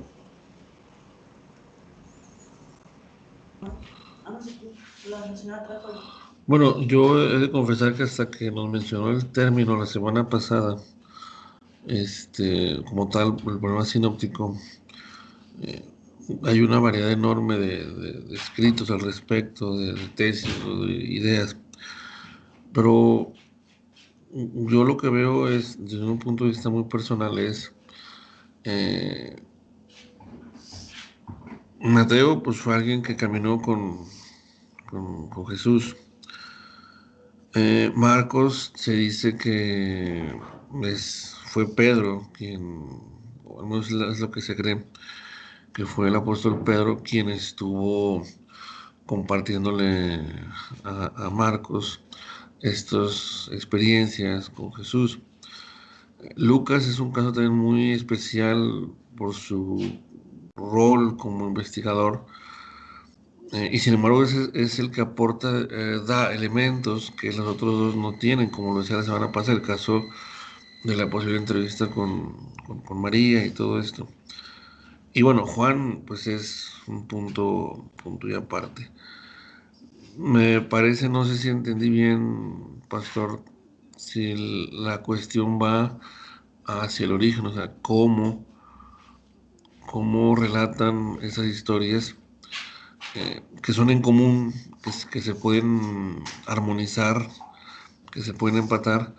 Bueno, yo he de confesar que hasta que nos mencionó el término la semana pasada, como tal, el problema sinóptico, hay una variedad enorme de escritos al respecto, de tesis o de ideas, pero yo lo que veo es, desde un punto de vista muy personal, es Mateo pues fue alguien que caminó con Jesús. Marcos se dice que fue Pedro quien, o al menos es lo que se cree, que fue el apóstol Pedro quien estuvo compartiéndole a Marcos estas experiencias con Jesús. Lucas es un caso también muy especial por su rol como investigador, y sin embargo es el que aporta, da elementos que los otros dos no tienen, como lo decía la semana pasada, el caso de la posible entrevista con María y todo esto. Y bueno, Juan pues es un punto y aparte. Me parece, no sé si entendí bien, pastor, si la cuestión va hacia el origen, o sea, cómo relatan esas historias que son en común, que se pueden armonizar, que se pueden empatar.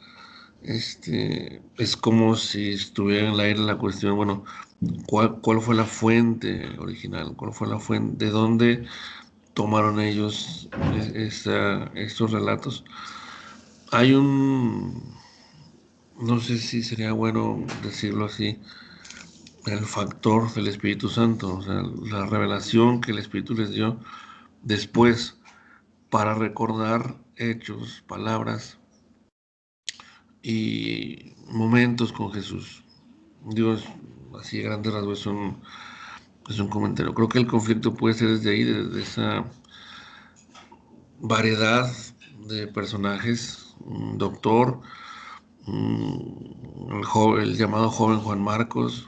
Es como si estuviera en el aire la cuestión, bueno, ¿cuál fue la fuente original? ¿Cuál fue la fuente? ¿De dónde tomaron ellos estos relatos? Hay no sé si sería bueno decirlo así, el factor del Espíritu Santo, o sea, la revelación que el Espíritu les dio después para recordar hechos, palabras y momentos con Jesús. Dios, así grandes rasgos es un comentario. Creo que el conflicto puede ser desde ahí, desde esa variedad de personajes, un doctor, el llamado joven Juan Marcos,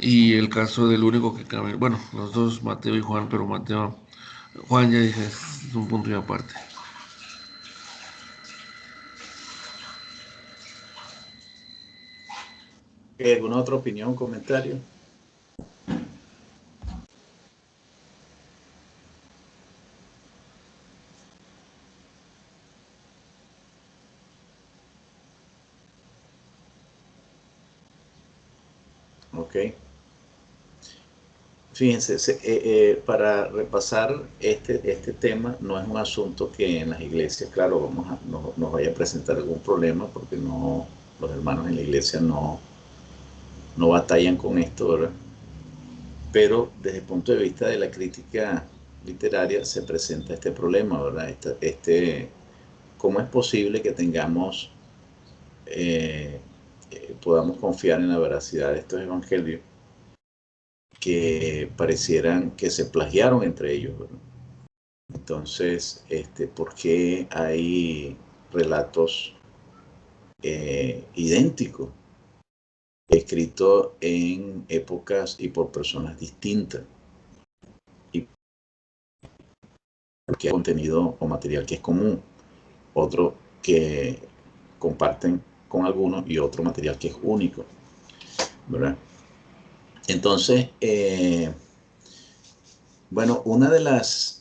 y el caso del único que cambia, bueno, los dos, Mateo y Juan, pero Juan ya dije, es un punto y aparte. ¿Alguna otra opinión, comentario? Ok. Fíjense, para repasar este tema, no es un asunto que en las iglesias, claro, nos vaya a presentar algún problema, porque los hermanos en la iglesia no batallan con esto, ¿verdad? Pero desde el punto de vista de la crítica literaria se presenta este problema, ¿verdad? ¿Cómo es posible que podamos confiar en la veracidad de estos evangelios que parecieran que se plagiaron entre ellos, ¿verdad? Entonces, ¿por qué hay relatos idénticos, escritos en épocas y por personas distintas? Y porque hay contenido o material que es común, otro que comparten con algunos y otro material que es único, ¿verdad? Entonces, bueno, una de las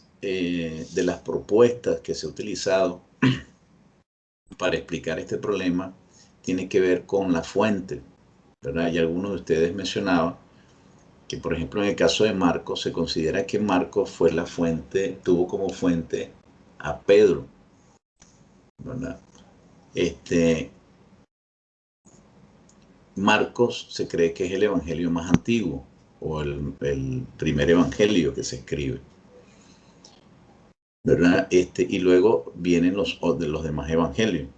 propuestas que se ha utilizado para explicar este problema tiene que ver con la fuente, ¿verdad? Y algunos de ustedes mencionaban que, por ejemplo, en el caso de Marcos, se considera que Marcos fue la fuente, tuvo como fuente a Pedro, ¿verdad? Marcos se cree que es el evangelio más antiguo, o el primer evangelio que se escribe, ¿verdad? Y luego vienen los demás evangelios.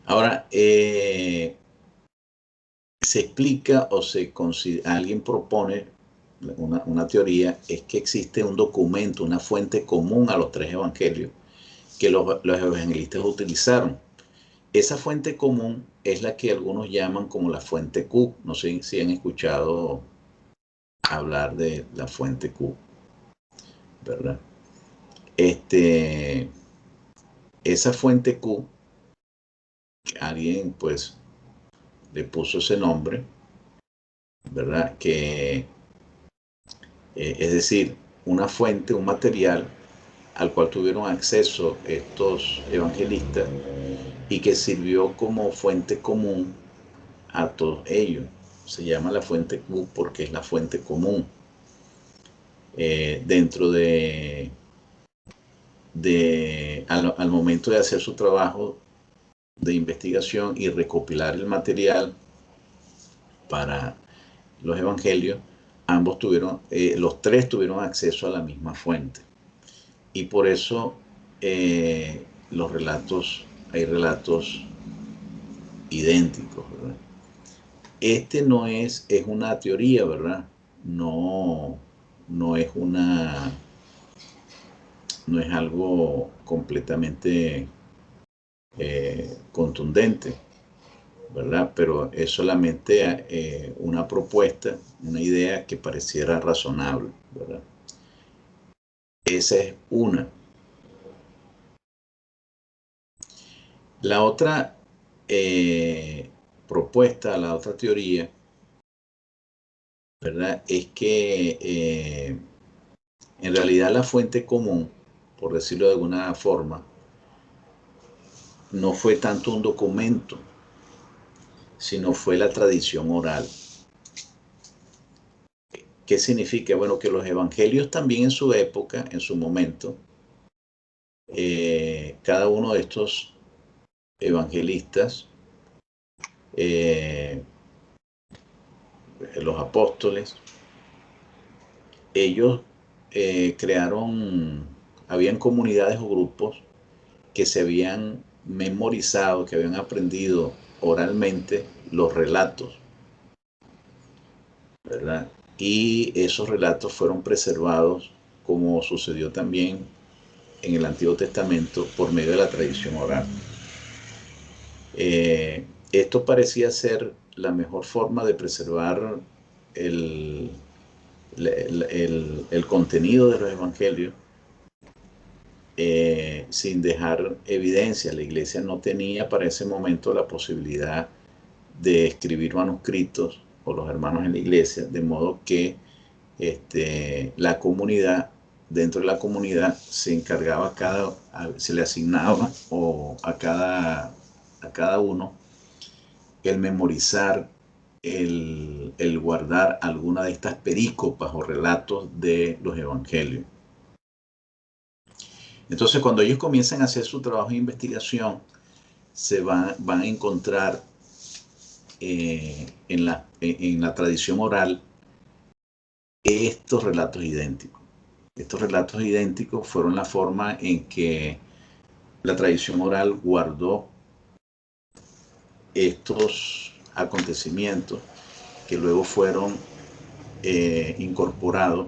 Ahora, se explica o alguien propone una teoría, es que existe un documento, una fuente común a los tres evangelios que los evangelistas utilizaron. Esa fuente común es la que algunos llaman como la fuente Q. No sé si han escuchado hablar de la fuente Q, ¿verdad? Esa fuente Q, alguien pues le puso ese nombre, ¿verdad? Que es decir, una fuente, un material al cual tuvieron acceso estos evangelistas y que sirvió como fuente común a todos ellos. Se llama la fuente Q porque es la fuente común. Dentro al momento de hacer su trabajo de investigación y recopilar el material para los evangelios, los tres tuvieron acceso a la misma fuente. Y por eso hay relatos idénticos, ¿verdad? No es una teoría, ¿verdad? No es no es algo completamente contundente, ¿verdad? Pero es solamente una propuesta, una idea que pareciera razonable, ¿verdad? Esa es una. La otra propuesta, la otra teoría, ¿verdad? Es que en realidad la fuente común, por decirlo de alguna forma, no fue tanto un documento, sino fue la tradición oral. ¿Qué significa? Bueno, que los evangelios también en su época, en su momento, cada uno de estos evangelistas, los apóstoles, ellos habían comunidades o grupos que se habían memorizado, que habían aprendido oralmente los relatos, ¿verdad? Y esos relatos fueron preservados, como sucedió también en el Antiguo Testamento, por medio de la tradición oral. Esto parecía ser la mejor forma de preservar el contenido de los evangelios sin dejar evidencia. La iglesia no tenía para ese momento la posibilidad de escribir manuscritos, o los hermanos en la iglesia, de modo que la comunidad, dentro de la comunidad, se encargaba se le asignaba a cada uno el memorizar, el guardar alguna de estas perícopas o relatos de los evangelios. Entonces, cuando ellos comienzan a hacer su trabajo de investigación, se van a encontrar en la tradición oral estos relatos idénticos. Estos relatos idénticos fueron la forma en que la tradición oral guardó estos acontecimientos que luego fueron incorporados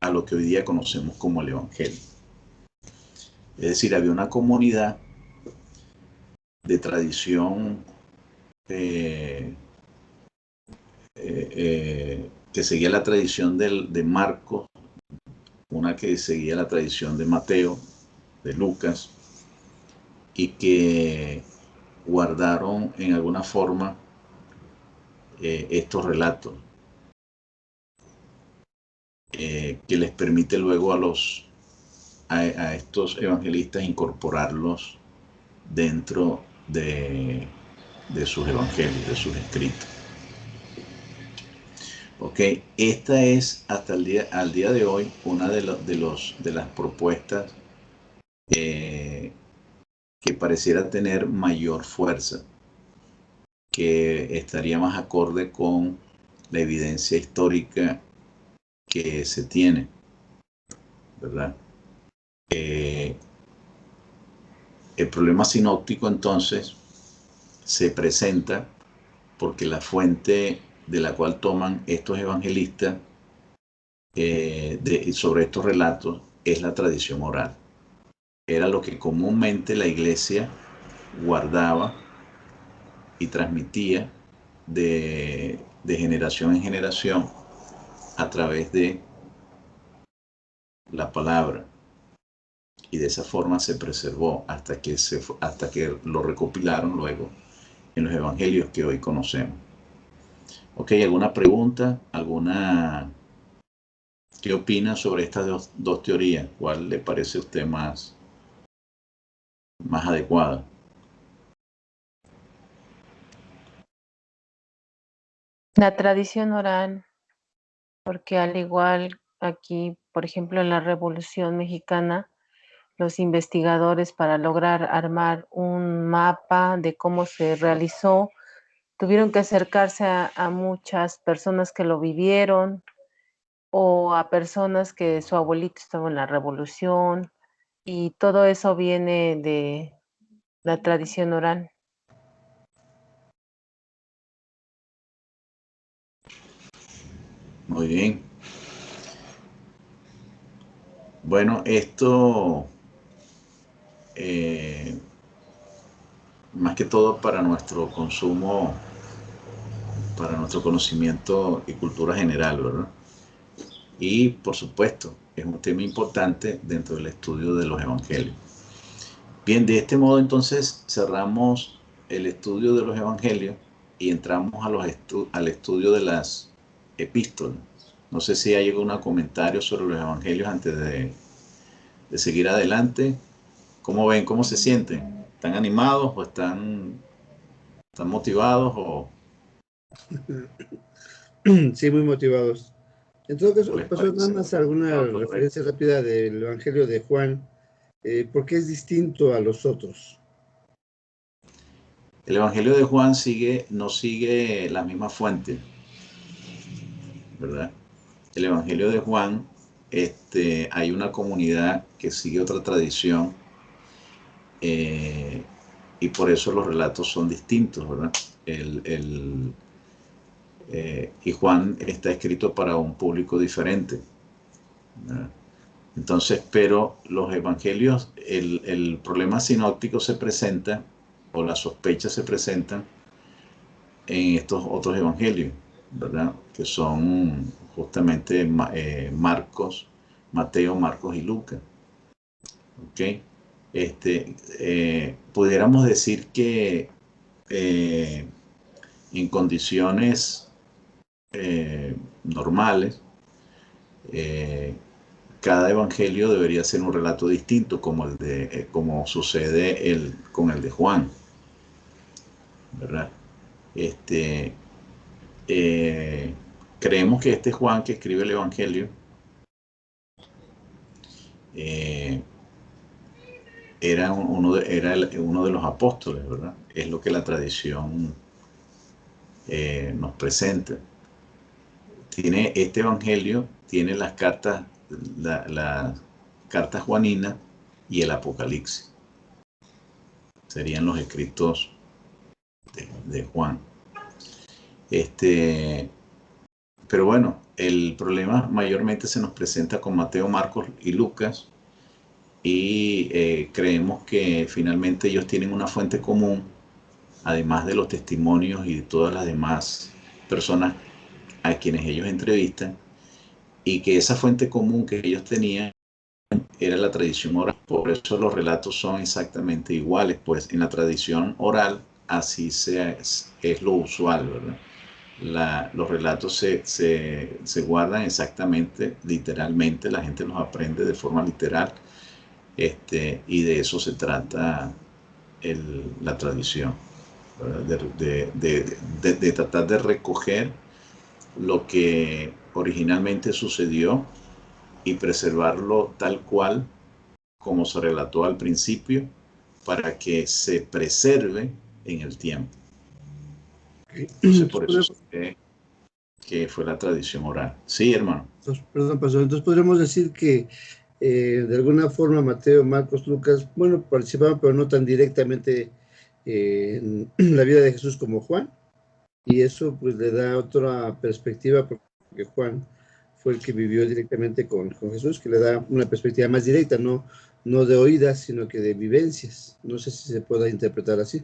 a lo que hoy día conocemos como el Evangelio. Es decir, había una comunidad de tradición que seguía la tradición de Marcos, una que seguía la tradición de Mateo, de Lucas, y que guardaron en alguna forma estos relatos, que les permite luego a estos evangelistas incorporarlos dentro de sus evangelios, de sus escritos. Ok, esta es hasta al día de hoy una de las propuestas que pareciera tener mayor fuerza, que estaría más acorde con la evidencia histórica que se tiene, ¿verdad? El problema sinóptico entonces se presenta porque la fuente de la cual toman estos evangelistas sobre estos relatos es la tradición oral. Era lo que comúnmente la iglesia guardaba y transmitía de generación en generación a través de la palabra, y de esa forma se preservó hasta que lo recopilaron luego en los evangelios que hoy conocemos. Ok, ¿alguna pregunta? ¿Qué opina sobre estas dos teorías? ¿Cuál le parece a usted más adecuada? La tradición oral, porque al igual aquí, por ejemplo, en la Revolución Mexicana, los investigadores, para lograr armar un mapa de cómo se realizó, tuvieron que acercarse a muchas personas que lo vivieron, o a personas que su abuelito estuvo en la revolución, y todo eso viene de la tradición oral. Muy bien. Bueno, esto más que todo para nuestro consumo, para nuestro conocimiento y cultura general, ¿verdad? Y por supuesto, es un tema importante dentro del estudio de los evangelios. Bien, de este modo entonces cerramos el estudio de los evangelios y entramos al estudio de las epístolas. No sé si hay algún comentario sobre los evangelios antes de seguir adelante. ¿Cómo ven? ¿Cómo se sienten? ¿Están animados o están motivados o Sí, muy motivados. En todo caso, les pasó nada parece? más alguna referencia rápida del Evangelio de Juan, ¿por qué es distinto a los otros? El Evangelio de Juan no sigue la misma fuente, ¿verdad? El Evangelio de Juan, hay una comunidad que sigue otra tradición, y por eso los relatos son distintos, ¿verdad? Y Juan está escrito para un público diferente, ¿verdad? Entonces, pero los evangelios, el problema sinóptico se presenta, o las sospechas se presentan en estos otros evangelios, ¿verdad? Que son justamente Marcos, Mateo, Marcos y Lucas. ¿Ok? Pudiéramos decir que en condiciones normales, cada evangelio debería ser un relato distinto, como sucede con el de Juan, ¿verdad? Creemos que este Juan que escribe el evangelio era uno de los apóstoles, ¿verdad? Es lo que la tradición nos presenta. Este evangelio tiene las cartas, la carta juanina y el Apocalipsis. Serían los escritos de Juan. Pero bueno, el problema mayormente se nos presenta con Mateo, Marcos y Lucas, y creemos que finalmente ellos tienen una fuente común, además de los testimonios y de todas las demás personas a quienes ellos entrevistan, y que esa fuente común que ellos tenían era la tradición oral. Por eso los relatos son exactamente iguales, pues en la tradición oral así es lo usual, ¿verdad? Los relatos se guardan exactamente, literalmente, la gente los aprende de forma literal, y de eso se trata la tradición, de tratar de recoger lo que originalmente sucedió y preservarlo tal cual como se relató al principio, para que se preserve en el tiempo. Entonces, por eso que fue la tradición oral. Sí, hermano. Perdón, pastor. Entonces podríamos decir que de alguna forma Mateo, Marcos, Lucas, bueno, participaban, pero no tan directamente en la vida de Jesús como Juan, y eso pues le da otra perspectiva, porque Juan fue el que vivió directamente con Jesús, que le da una perspectiva más directa, no de oídas, sino que de vivencias. No sé si se pueda interpretar así.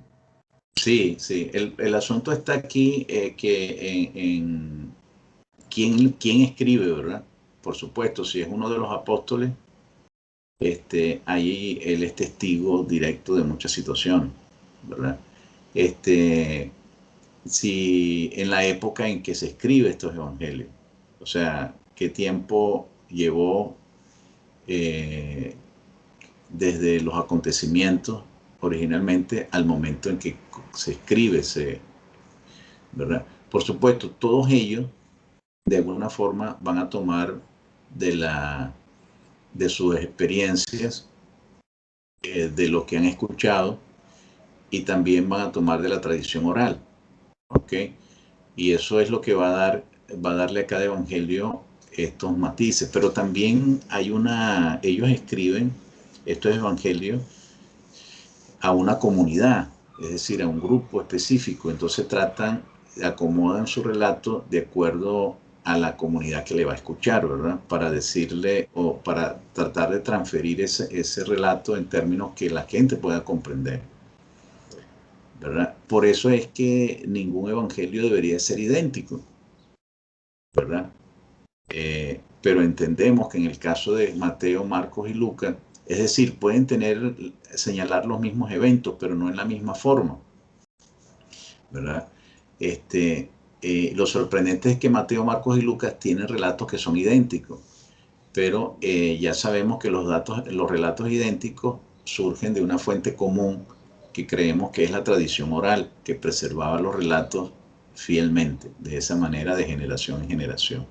Sí, sí. El asunto está aquí, que en quién escribe, ¿verdad? Por supuesto, si es uno de los apóstoles, ahí él es testigo directo de muchas situaciones, ¿verdad? Si en la época en que se escribe estos evangelios, o sea, qué tiempo llevó desde los acontecimientos originalmente al momento en que se escribe, ¿verdad? Por supuesto, todos ellos de alguna forma van a tomar de sus experiencias, de lo que han escuchado, y también van a tomar de la tradición oral, ¿ok? Y eso es lo que va a darle a cada evangelio estos matices. Pero también ellos escriben estos evangelios a una comunidad, es decir, a un grupo específico. Entonces acomodan su relato de acuerdo a la comunidad que le va a escuchar, ¿verdad? Para decirle o para tratar de transferir ese relato en términos que la gente pueda comprender, ¿verdad? Por eso es que ningún evangelio debería ser idéntico, ¿verdad? Pero entendemos que en el caso de Mateo, Marcos y Lucas, es decir, pueden señalar los mismos eventos, pero no en la misma forma, ¿verdad? Lo sorprendente es que Mateo, Marcos y Lucas tienen relatos que son idénticos, pero ya sabemos que los relatos idénticos surgen de una fuente común que creemos que es la tradición oral, que preservaba los relatos fielmente, de esa manera, de generación en generación.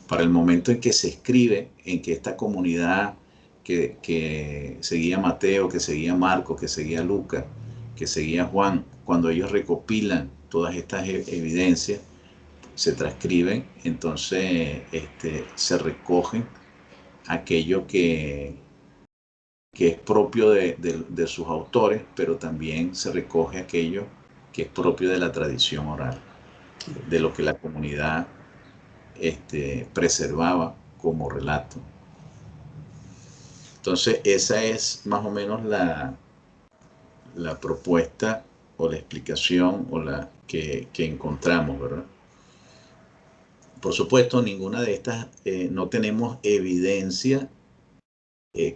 Para el momento en que se escribe, en que esta comunidad que seguía Mateo, que seguía Marcos, que seguía Lucas, que seguía Juan, cuando ellos recopilan todas estas evidencias, se transcriben, entonces se recogen aquello que es propio de sus autores, pero también se recoge aquello que es propio de la tradición oral, de lo que la comunidad preservaba como relato. Entonces esa es más o menos la propuesta o la explicación o la que encontramos, ¿verdad? Por supuesto, ninguna de estas, no tenemos evidencia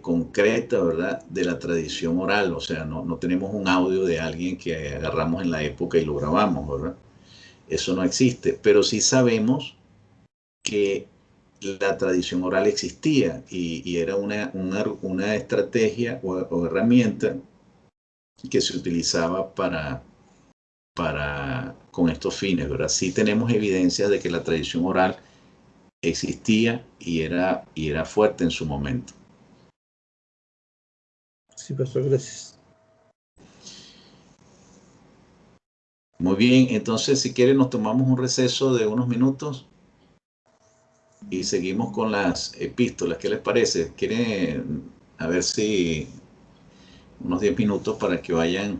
concreta, ¿verdad?, de la tradición oral. O sea, no tenemos un audio de alguien que agarramos en la época y lo grabamos, ¿verdad? Eso no existe, pero sí sabemos que la tradición oral existía y era una estrategia o herramienta que se utilizaba con estos fines, ¿verdad? Sí tenemos evidencia de que la tradición oral existía y era fuerte en su momento. Sí, pastor, gracias. Muy bien, entonces si quieren nos tomamos un receso de unos minutos y seguimos con las epístolas. ¿Qué les parece? ¿Quieren a ver si unos 10 minutos para que vayan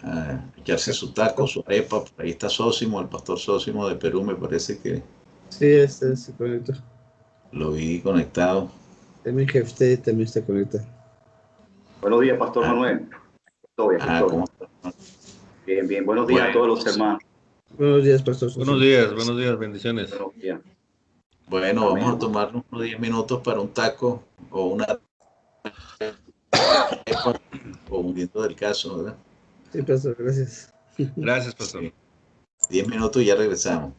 a echarse su taco, su arepa? Por ahí está Sósimo, el pastor Sósimo de Perú, me parece que Sí, este se conectó. Lo vi conectado. También Jefté también está conectado. Buenos días, Pastor Ah, Manuel. Todo bien, ah, todo ¿cómo bien. está? Bien, bien. Buenos días a Bueno, todos los hermanos. Buenos días, Pastor José. buenos días, bendiciones. Buenos días. bueno, vamos a Amén. tomarnos unos 10 minutos para un taco o una arepa, o un viento del caso, ¿verdad? Sí, Pastor, gracias. Gracias, pastor. Sí. 10 minutos y ya regresamos.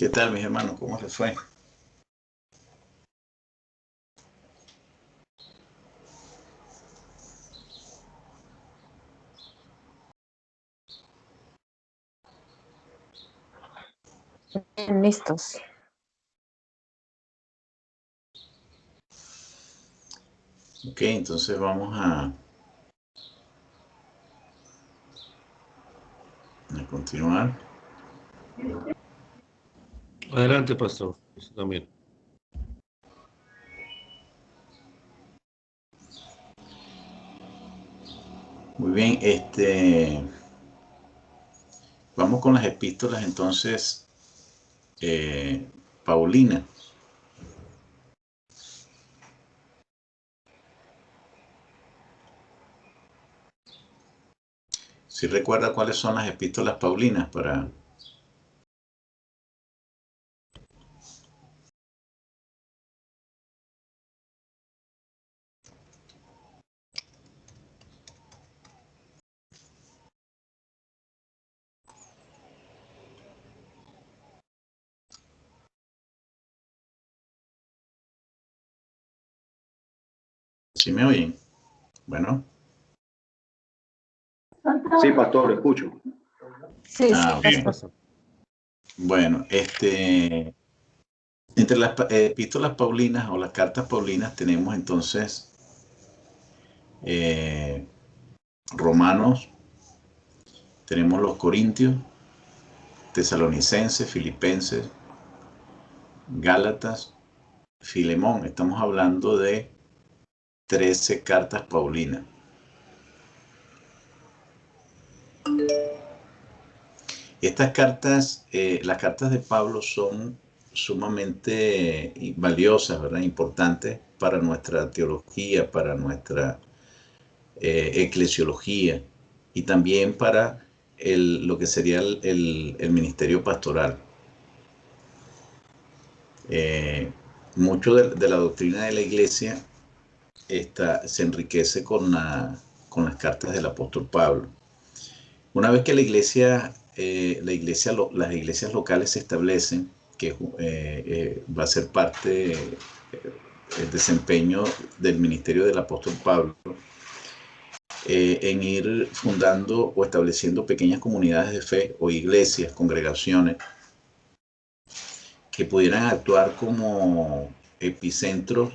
¿Qué tal, mis hermanos? ¿Cómo les fue? Bien, listos. Ok, entonces vamos a continuar. Adelante, pastor. Usted también. Muy bien, vamos con las epístolas entonces, Paulina. ¿Sí recuerda cuáles son las epístolas paulinas para... ¿Sí me oyen? Bueno. Sí, pastor, lo escucho. Sí, Ok. Pastor. Bueno, entre las epístolas paulinas o las cartas paulinas tenemos entonces Romanos, tenemos los Corintios, Tesalonicenses, Filipenses, Gálatas, Filemón. Estamos hablando de 13 cartas paulinas. Estas cartas, las cartas de Pablo son sumamente valiosas, ¿verdad? Importantes para nuestra teología, para nuestra eclesiología y también para lo que sería el ministerio pastoral. Mucho de la doctrina de la iglesia se enriquece con las cartas del apóstol Pablo. Una vez que las iglesias locales se establecen, que va a ser parte el desempeño del ministerio del apóstol Pablo, en ir fundando o estableciendo pequeñas comunidades de fe o iglesias, congregaciones, que pudieran actuar como epicentros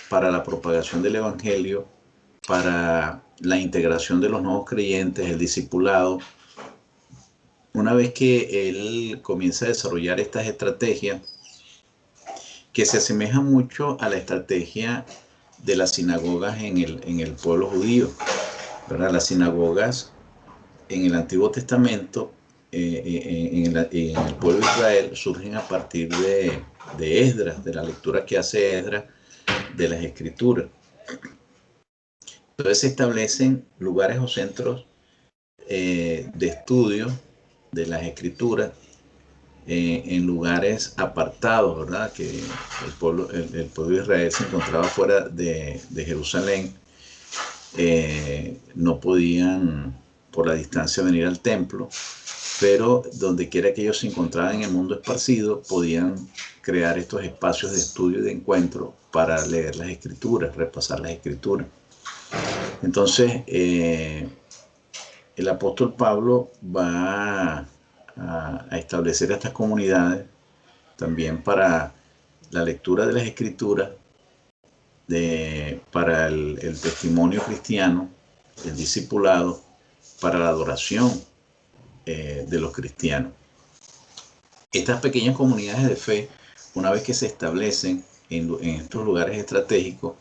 para la propagación del evangelio, para la integración de los nuevos creyentes, el discipulado. Una vez que él comienza a desarrollar estas estrategias, que se asemejan mucho a la estrategia de las sinagogas en el pueblo judío, ¿verdad? Las sinagogas en el Antiguo Testamento, en el pueblo de Israel, surgen a partir de Esdras, de la lectura que hace Esdras de las Escrituras. Entonces se establecen lugares o centros de estudio de las Escrituras en lugares apartados, ¿verdad? Que el pueblo de Israel se encontraba fuera de Jerusalén. No podían por la distancia venir al templo, pero donde quiera que ellos se encontraran en el mundo esparcido, podían crear estos espacios de estudio y de encuentro para leer las escrituras, repasar las escrituras. Entonces, el apóstol Pablo va a establecer estas comunidades también para la lectura de las escrituras, para el testimonio cristiano, el discipulado, para la adoración de los cristianos. Estas pequeñas comunidades de fe, una vez que se establecen en estos lugares estratégicos,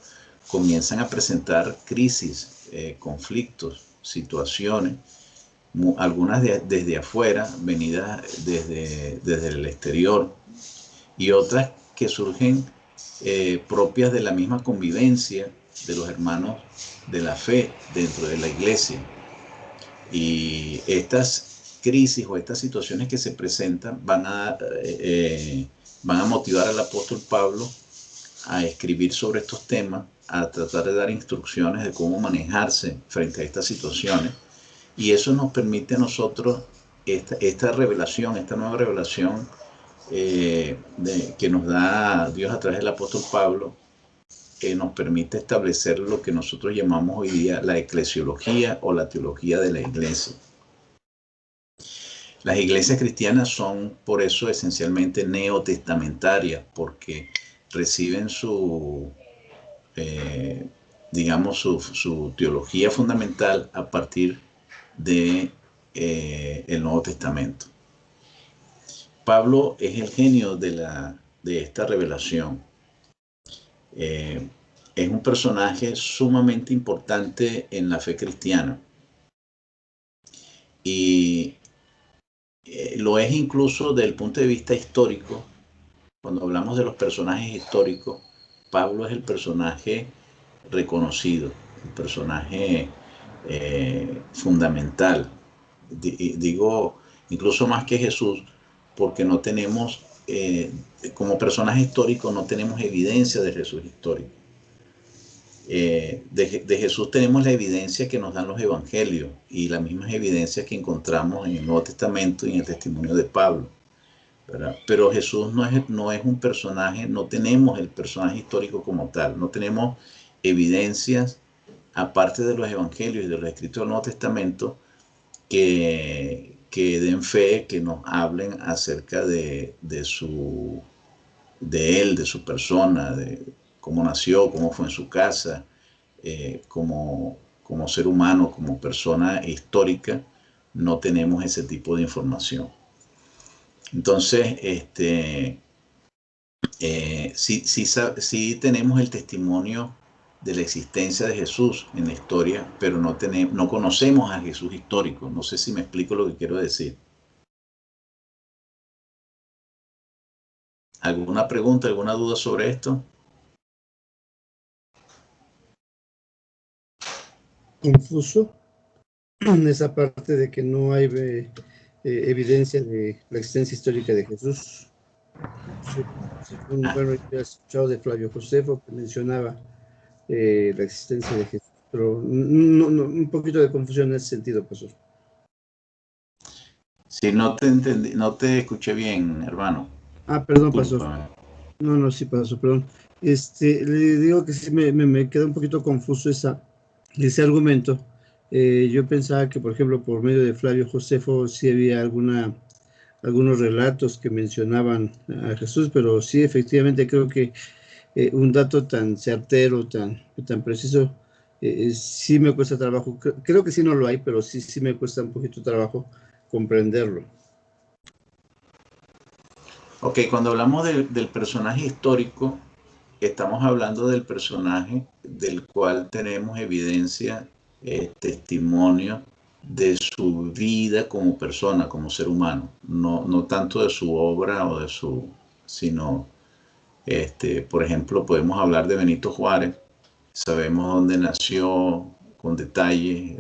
comienzan a presentar crisis, conflictos, situaciones, algunas desde afuera, venidas desde el exterior, y otras que surgen propias de la misma convivencia de los hermanos de la fe dentro de la iglesia. Y estas crisis o estas situaciones que se presentan van a motivar al apóstol Pablo a escribir sobre estos temas, a tratar de dar instrucciones de cómo manejarse frente a estas situaciones. Y eso nos permite a nosotros esta revelación, esta nueva revelación que nos da Dios a través del apóstol Pablo, que nos permite establecer lo que nosotros llamamos hoy día la eclesiología o la teología de la iglesia. Las iglesias cristianas son por eso esencialmente neotestamentarias, porque reciben digamos, su teología fundamental a partir de el Nuevo Testamento. Pablo es el genio de esta revelación. Es un personaje sumamente importante en la fe cristiana. Y lo es incluso desde el punto de vista histórico. Cuando hablamos de los personajes históricos, Pablo es el personaje reconocido, el personaje fundamental. Digo, incluso más que Jesús, porque no tenemos, como personaje histórico, no tenemos evidencia de Jesús histórico. De Jesús tenemos la evidencia que nos dan los evangelios y las mismas evidencias que encontramos en el Nuevo Testamento y en el testimonio de Pablo, ¿verdad? Pero Jesús no es un personaje, no tenemos el personaje histórico como tal, no tenemos evidencias aparte de los evangelios y de los escritos del Nuevo Testamento que den fe, que nos hablen acerca de él, de su persona, de cómo nació, cómo fue en su casa, como ser humano, como persona histórica. No tenemos ese tipo de información. Entonces, sí tenemos el testimonio de la existencia de Jesús en la historia, pero no conocemos a Jesús histórico. No sé si me explico lo que quiero decir. ¿Alguna pregunta, alguna duda sobre esto? Confuso en esa parte de que no hay evidencia de la existencia histórica de Jesús. Bueno, yo he escuchado de Flavio Josefo que mencionaba la existencia de Jesús, pero un poquito de confusión en ese sentido, pastor. Sí, no te entendí, no te escuché bien, hermano. Perdón, pastor. No, sí, pastor, perdón. Le digo que sí me queda un poquito confuso ese argumento. Yo pensaba que, por ejemplo, por medio de Flavio Josefo sí había algunos relatos que mencionaban a Jesús, pero sí, efectivamente, creo que un dato tan certero, tan preciso, sí me cuesta trabajo. Creo que sí no lo hay, pero sí me cuesta un poquito trabajo comprenderlo. Ok, cuando hablamos del personaje histórico, estamos hablando del personaje del cual tenemos evidencia, testimonio de su vida como persona, como ser humano, no tanto de su obra o sino, por ejemplo, podemos hablar de Benito Juárez, sabemos dónde nació con detalle,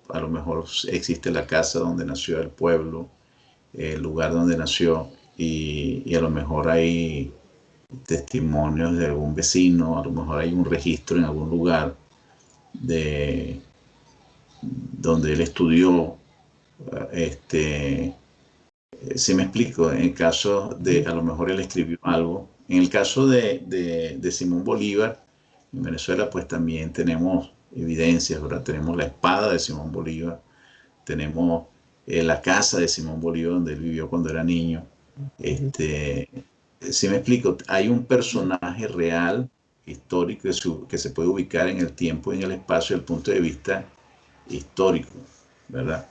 a lo mejor existe la casa donde nació, el pueblo, el lugar donde nació, y a lo mejor hay testimonios de algún vecino, a lo mejor hay un registro en algún lugar de donde él estudió. Si me explico, en el caso de, a lo mejor él escribió algo. En el caso de Simón Bolívar, en Venezuela, pues también tenemos evidencias, ¿verdad? Tenemos la espada de Simón Bolívar, tenemos la casa de Simón Bolívar, donde él vivió cuando era niño. Si me explico, hay un personaje real, histórico, que se puede ubicar en el tiempo y en el espacio desde el punto de vista histórico, ¿verdad?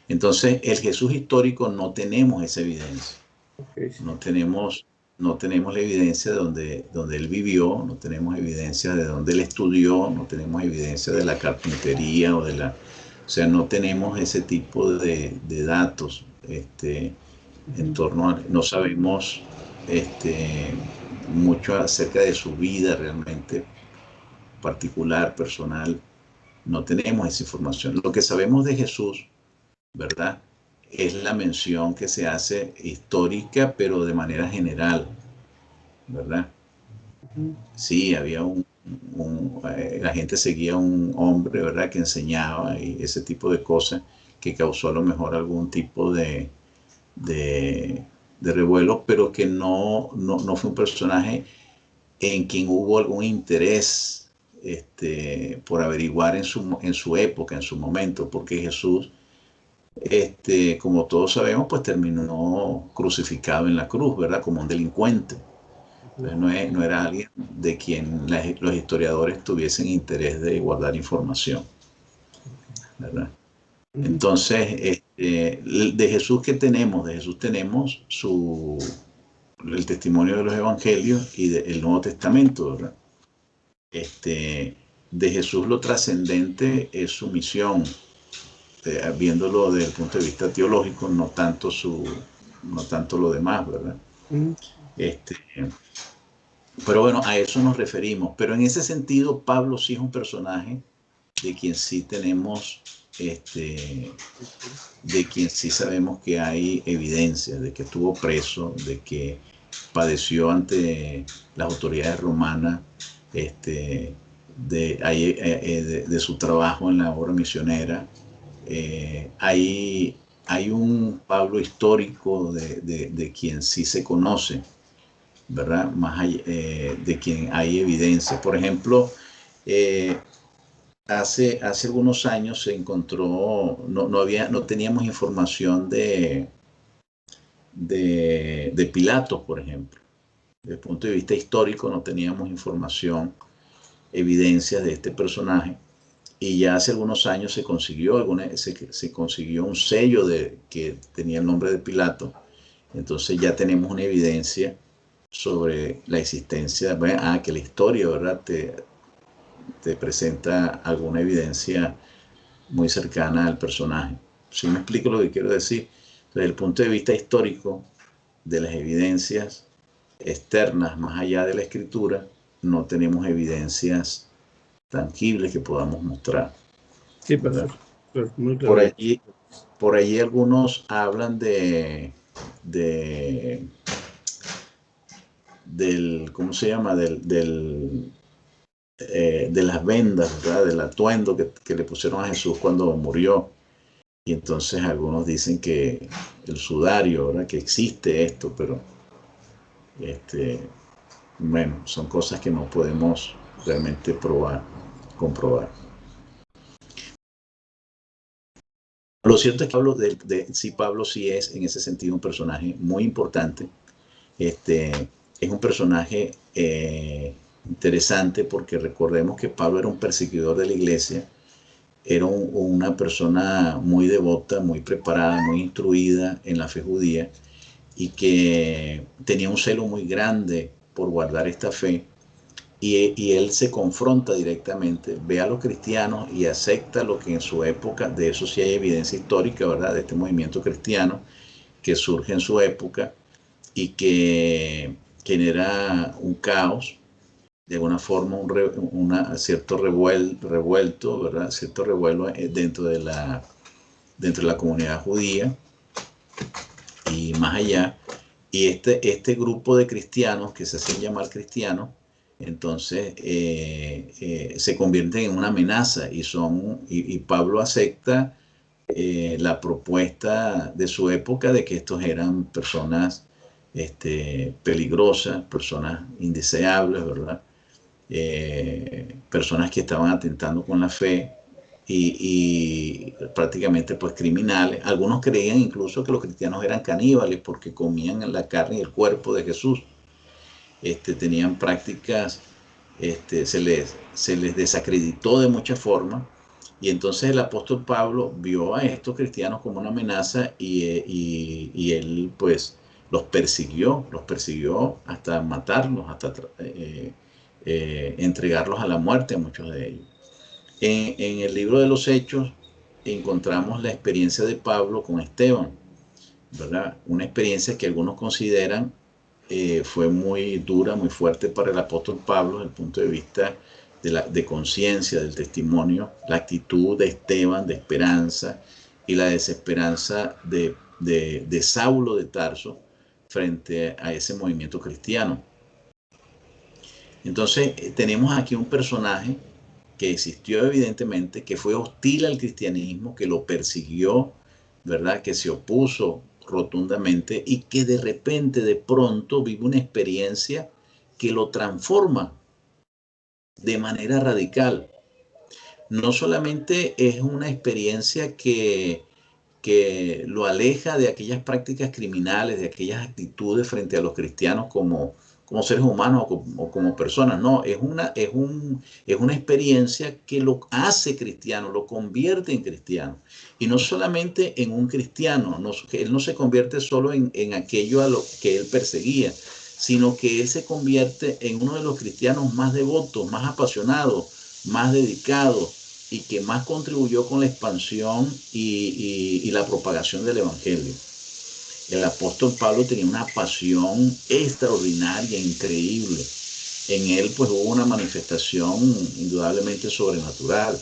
Entonces, el Jesús histórico no tenemos esa evidencia. Okay. No tenemos la evidencia de donde él vivió, no tenemos evidencia de donde él estudió, no tenemos evidencia de la carpintería o sea, no tenemos ese tipo de datos en torno a, no sabemos mucho acerca de su vida realmente particular, personal, no tenemos esa información. Lo que sabemos de Jesús, ¿verdad?, es la mención que se hace histórica, pero de manera general, ¿verdad? Sí, había la gente seguía un hombre, ¿verdad?, que enseñaba y ese tipo de cosas que causó a lo mejor algún tipo de revuelo, pero que no fue un personaje en quien hubo algún interés por averiguar en su época, en su momento, porque Jesús, como todos sabemos, pues terminó crucificado en la cruz, ¿verdad? Como un delincuente. Entonces no era alguien de quien los historiadores tuviesen interés de guardar información, ¿verdad? Entonces, de Jesús, ¿qué tenemos? De Jesús tenemos el testimonio de los evangelios y del Nuevo Testamento, ¿verdad? De Jesús lo trascendente es su misión, viéndolo desde el punto de vista teológico, no tanto lo demás, ¿verdad? Pero bueno, a eso nos referimos. Pero en ese sentido, Pablo sí es un personaje de quien sí tenemos, de quien sí sabemos que hay evidencia de que estuvo preso, de que padeció ante las autoridades romanas, de su trabajo en la obra misionera. Hay un Pablo histórico de quien sí se conoce, ¿verdad? Más allá, de quien hay evidencia. Por ejemplo, hace algunos años se encontró, no teníamos información de Pilatos, por ejemplo. Desde el punto de vista histórico no teníamos información, evidencias de este personaje, y ya hace algunos años se consiguió un sello que tenía el nombre de Pilato. Entonces ya tenemos una evidencia sobre la existencia, que la historia, ¿verdad?, te presenta alguna evidencia muy cercana al personaje. ¿Sí me explico lo que quiero decir? Desde el punto de vista histórico, de las evidencias externas, más allá de la escritura, no tenemos evidencias tangibles que podamos mostrar. Sí, pastor. Muy claro. Por allí algunos hablan ¿cómo se llama? De las vendas, ¿verdad? Del atuendo que le pusieron a Jesús cuando murió. Y entonces algunos dicen que el sudario, ¿verdad?, que existe esto, pero bueno, son cosas que no podemos realmente comprobar. Lo cierto es que Pablo sí es en ese sentido un personaje muy importante. Es un personaje interesante porque recordemos que Pablo era un perseguidor de la iglesia, era una persona muy devota, muy preparada, muy instruida en la fe judía, y que tenía un celo muy grande por guardar esta fe, y él se confronta directamente, ve a los cristianos y acepta lo que en su época, de eso sí hay evidencia histórica, ¿verdad?, de este movimiento cristiano que surge en su época y que genera un caos, de alguna forma cierto revuelto, ¿verdad?, cierto revuelo dentro de la comunidad judía y más allá. Y este grupo de cristianos que se hacen llamar cristianos, entonces se convierten en una amenaza y Pablo acepta la propuesta de su época de que estos eran personas peligrosas, personas indeseables, ¿verdad? Personas que estaban atentando con la fe y prácticamente pues criminales. Algunos creían incluso que los cristianos eran caníbales porque comían la carne y el cuerpo de Jesús. Tenían prácticas, se les desacreditó de muchas formas, y entonces el apóstol Pablo vio a estos cristianos como una amenaza y él pues los persiguió hasta matarlos, hasta entregarlos a la muerte a muchos de ellos. En el libro de los Hechos encontramos la experiencia de Pablo con Esteban, ¿verdad? Una experiencia que algunos consideran fue muy dura, muy fuerte para el apóstol Pablo desde el punto de vista de conciencia, del testimonio, la actitud de Esteban de esperanza y la desesperanza de Saulo de Tarso frente a ese movimiento cristiano. Entonces tenemos aquí un personaje que existió evidentemente, que fue hostil al cristianismo, que lo persiguió, ¿verdad?, que se opuso rotundamente y que de repente, de pronto, vive una experiencia que lo transforma de manera radical. No solamente es una experiencia que lo aleja de aquellas prácticas criminales, de aquellas actitudes frente a los cristianos como seres humanos o como personas. No, es una experiencia que lo hace cristiano, lo convierte en cristiano. Y no solamente en un cristiano, él no se convierte solo en aquello a lo que él perseguía, sino que él se convierte en uno de los cristianos más devotos, más apasionados, más dedicados, y que más contribuyó con la expansión y la propagación del Evangelio. El apóstol Pablo tenía una pasión extraordinaria, increíble. En él pues hubo una manifestación indudablemente sobrenatural,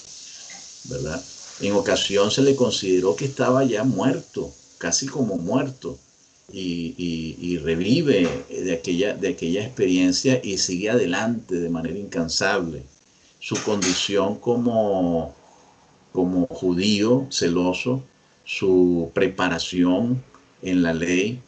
¿verdad? En ocasión se le consideró que estaba ya muerto, casi como muerto, y revive de aquella experiencia y sigue adelante de manera incansable. Su condición como judío celoso, su preparación en la ley,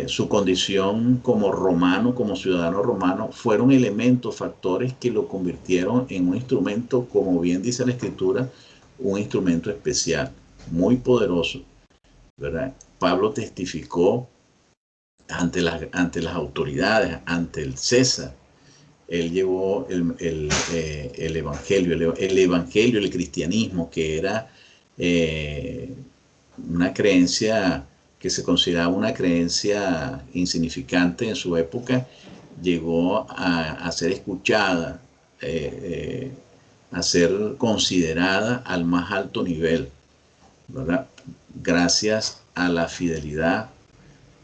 su condición como romano, como ciudadano romano, fueron elementos, factores que lo convirtieron en un instrumento, como bien dice la Escritura, un instrumento especial, muy poderoso, ¿verdad? Pablo testificó ante las autoridades, ante el César. Él llevó el evangelio, el cristianismo, que era una creencia que se consideraba una creencia insignificante en su época, llegó a ser escuchada, a ser considerada al más alto nivel, ¿verdad? Gracias a la fidelidad,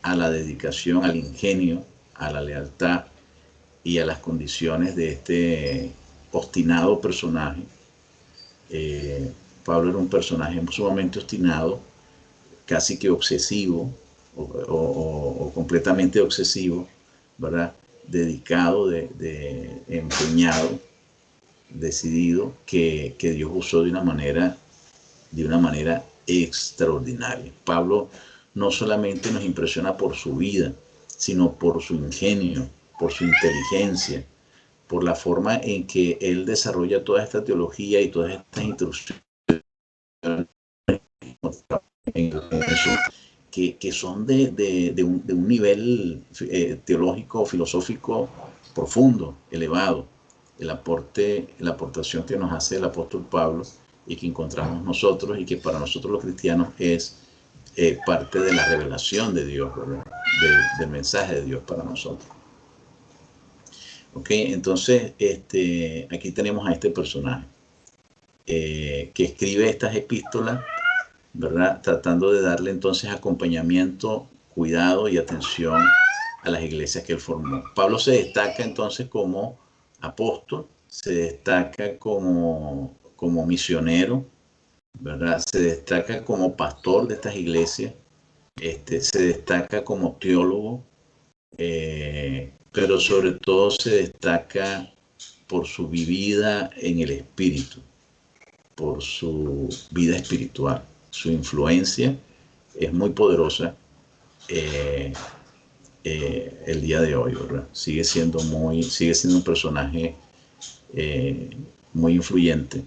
a la dedicación, al ingenio, a la lealtad y a las condiciones de este obstinado personaje. Pablo era un personaje sumamente obstinado, casi que obsesivo o completamente obsesivo, ¿verdad? Dedicado, empeñado, decidido, que Dios usó de una manera extraordinaria. Pablo no solamente nos impresiona por su vida, sino por su ingenio, por su inteligencia, por la forma en que él desarrolla toda esta teología y todas estas instrucciones que son de un nivel teológico, filosófico profundo, elevado. La aportación que nos hace el apóstol Pablo y que encontramos nosotros y que para nosotros los cristianos es parte de la revelación de Dios, ¿verdad? Del mensaje de Dios para nosotros. Ok, entonces aquí tenemos a este personaje que escribe estas epístolas, ¿verdad? Tratando de darle entonces acompañamiento, cuidado y atención a las iglesias que él formó. Pablo se destaca entonces como apóstol, se destaca como misionero, ¿verdad? Se destaca como pastor de estas iglesias, se destaca como teólogo, pero sobre todo se destaca por su vida en el espíritu, por su vida espiritual. Su influencia es muy poderosa el día de hoy, ¿verdad? Sigue siendo un personaje muy influyente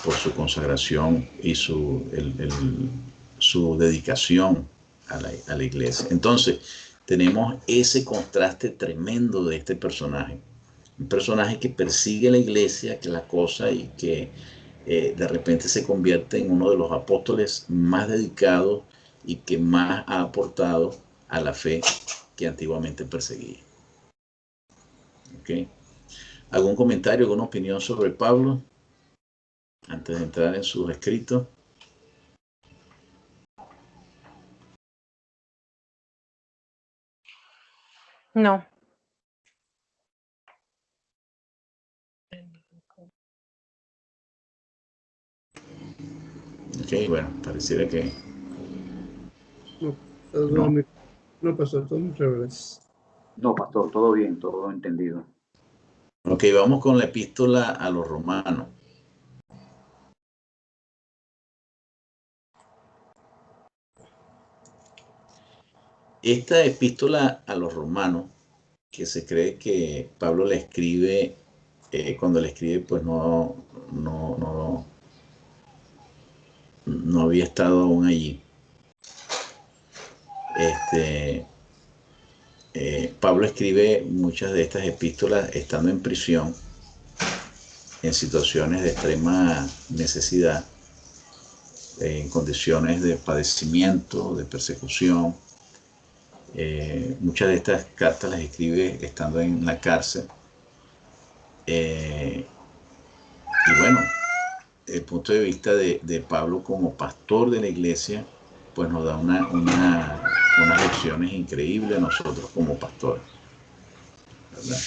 por su consagración y su dedicación a la iglesia. Entonces, tenemos ese contraste tremendo de este personaje. Un personaje que persigue la iglesia, que la cosa, y que de repente se convierte en uno de los apóstoles más dedicados y que más ha aportado a la fe que antiguamente perseguía. ¿Okay? ¿Algún comentario, alguna opinión sobre Pablo antes de entrar en sus escritos? No. Ok, bueno, pareciera que no pasó todo, muchas gracias. No, pastor, todo bien, todo entendido. Ok, vamos con la epístola a los romanos. Esta epístola a los romanos, que se cree que Pablo le escribe, cuando le escribe, pues no había estado aún allí. Pablo escribe muchas de estas epístolas estando en prisión, en situaciones de extrema necesidad, en condiciones de padecimiento, de persecución. Muchas de estas cartas las escribe estando en la cárcel. Y bueno, el punto de vista de Pablo como pastor de la iglesia, pues nos da unas lecciones increíbles a nosotros como pastores, ¿verdad?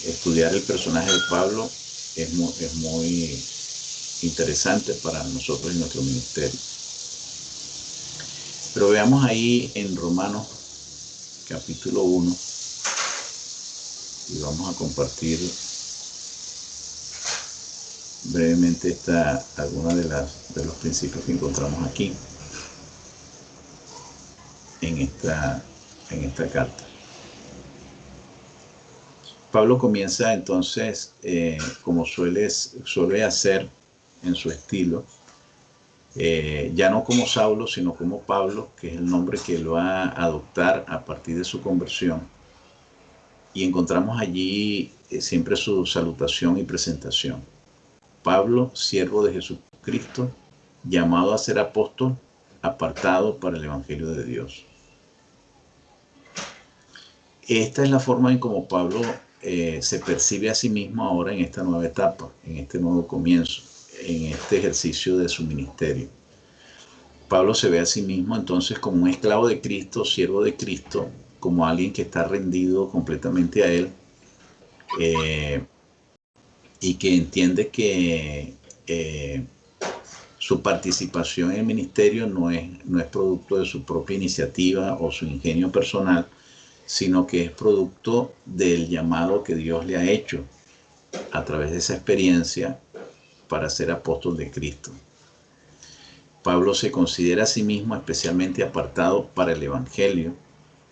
Estudiar el personaje de Pablo es muy interesante para nosotros y nuestro ministerio. Pero veamos ahí en Romanos capítulo 1 y vamos a compartir brevemente algunas de los principios que encontramos aquí en esta carta. Pablo comienza entonces, como suele hacer en su estilo, ya no como Saulo, sino como Pablo, que es el nombre que él va a adoptar a partir de su conversión. Y encontramos allí siempre su salutación y presentación. Pablo, siervo de Jesucristo, llamado a ser apóstol, apartado para el Evangelio de Dios. Esta es la forma en cómo Pablo se percibe a sí mismo ahora en esta nueva etapa, en este nuevo comienzo, en este ejercicio de su ministerio. Pablo se ve a sí mismo entonces como un esclavo de Cristo, siervo de Cristo, como alguien que está rendido completamente a Él, y que entiende que su participación en el ministerio no es producto de su propia iniciativa o su ingenio personal, sino que es producto del llamado que Dios le ha hecho a través de esa experiencia para ser apóstol de Cristo. Pablo se considera a sí mismo especialmente apartado para el Evangelio,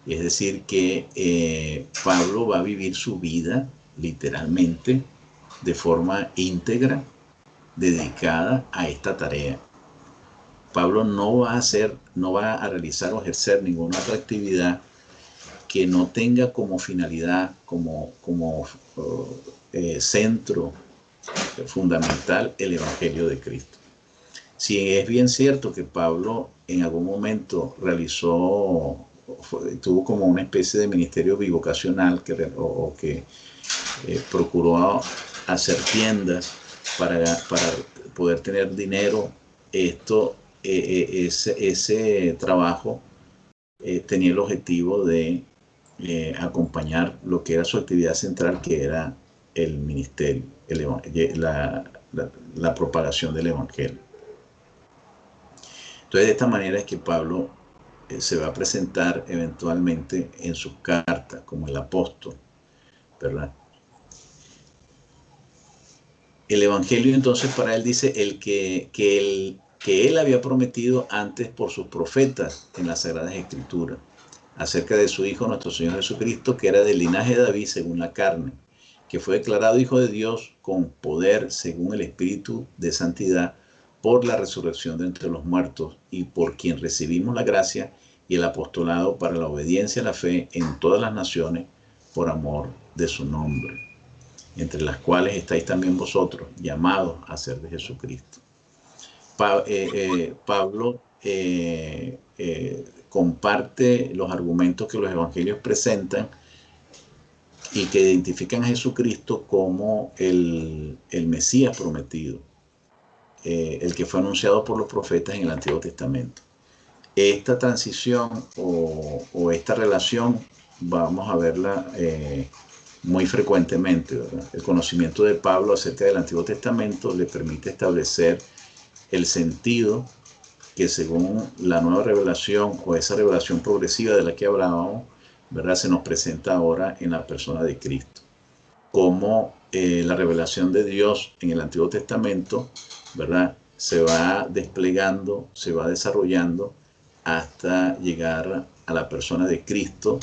es decir que Pablo va a vivir su vida literalmente de forma íntegra, dedicada a esta tarea. Pablo no va a realizar o ejercer ninguna otra actividad que no tenga como finalidad, como centro fundamental el Evangelio de Cristo. Si es bien cierto que Pablo en algún momento tuvo como una especie de ministerio bivocacional que procuró hacer tiendas para poder tener dinero, ese trabajo tenía el objetivo de acompañar lo que era su actividad central, que era el ministerio, la propagación del Evangelio. Entonces, de esta manera es que Pablo se va a presentar eventualmente en sus cartas como el apóstol, ¿verdad? El Evangelio entonces para él dice que él había prometido antes por sus profetas en las Sagradas Escrituras, acerca de su Hijo nuestro Señor Jesucristo, que era del linaje de David según la carne, que fue declarado Hijo de Dios con poder según el Espíritu de santidad, por la resurrección de entre los muertos, y por quien recibimos la gracia y el apostolado para la obediencia a la fe en todas las naciones, por amor de su nombre, entre las cuales estáis también vosotros, llamados a ser de Jesucristo. Pablo comparte los argumentos que los evangelios presentan y que identifican a Jesucristo como el Mesías prometido, el que fue anunciado por los profetas en el Antiguo Testamento. Esta transición o esta relación vamos a verla muy frecuentemente, ¿verdad? El conocimiento de Pablo acerca del Antiguo Testamento le permite establecer el sentido que según la nueva revelación o esa revelación progresiva de la que hablábamos, ¿verdad?, se nos presenta ahora en la persona de Cristo. Como la revelación de Dios en el Antiguo Testamento, ¿verdad?, se va desplegando, se va desarrollando hasta llegar a la persona de Cristo,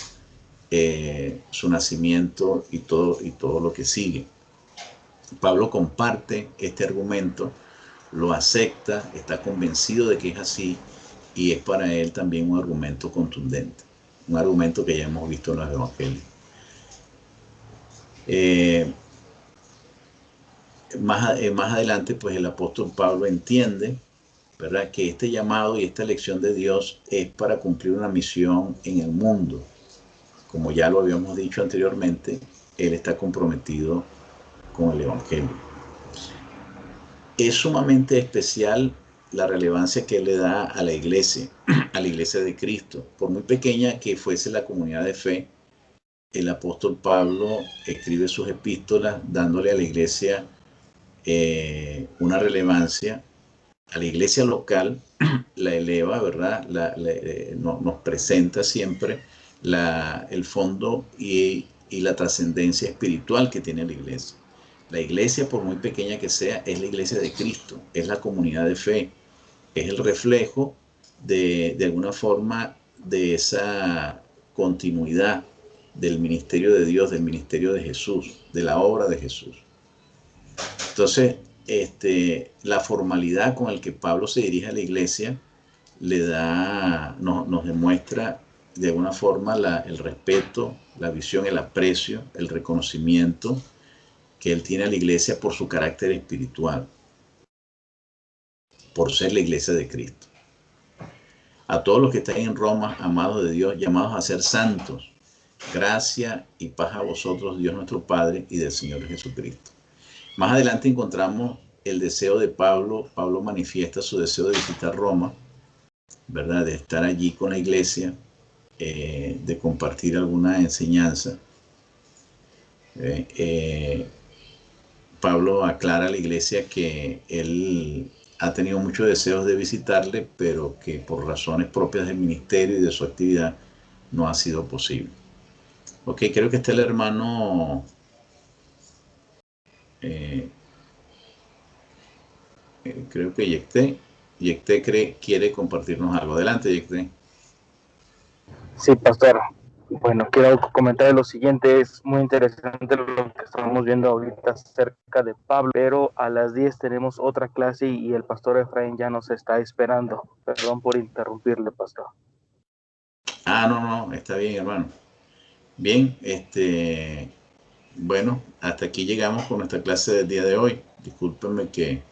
su nacimiento y todo lo que sigue. Pablo comparte este argumento, lo acepta, está convencido de que es así, y es para él también un argumento contundente, un argumento que ya hemos visto en los evangelios. Más adelante, pues el apóstol Pablo entiende, ¿verdad?, que este llamado y esta elección de Dios es para cumplir una misión en el mundo. Como ya lo habíamos dicho anteriormente, él está comprometido con el evangelio. Es sumamente especial la relevancia que él le da a la iglesia de Cristo. Por muy pequeña que fuese la comunidad de fe, el apóstol Pablo escribe sus epístolas dándole a la iglesia una relevancia. A la iglesia local la eleva, ¿verdad? Nos presenta siempre el fondo y la trascendencia espiritual que tiene la iglesia. La iglesia, por muy pequeña que sea, es la iglesia de Cristo, es la comunidad de fe, es el reflejo de alguna forma de esa continuidad del ministerio de Dios, del ministerio de Jesús, de la obra de Jesús. Entonces, la formalidad con la que Pablo se dirige a la iglesia nos demuestra de alguna forma el respeto, la visión, el aprecio, el reconocimiento que él tiene a la iglesia por su carácter espiritual, por ser la iglesia de Cristo. A todos los que están en Roma, amados de Dios, llamados a ser santos, gracia y paz a vosotros, Dios nuestro Padre y del Señor Jesucristo. Más adelante encontramos el deseo de Pablo. Pablo manifiesta su deseo de visitar Roma, ¿verdad?, de estar allí con la iglesia, de compartir alguna enseñanza. Pablo aclara a la iglesia que él ha tenido muchos deseos de visitarle, pero que por razones propias del ministerio y de su actividad no ha sido posible. Ok, creo que está el hermano creo que Yecté quiere compartirnos algo. Adelante, Yecté. Sí, pastor. Bueno, quiero comentar lo siguiente. Es muy interesante lo que estamos viendo ahorita acerca de Pablo, pero a las 10 tenemos otra clase y el pastor Efraín ya nos está esperando. Perdón por interrumpirle, pastor. No, está bien, hermano. Bien, bueno, hasta aquí llegamos con nuestra clase del día de hoy. Discúlpenme que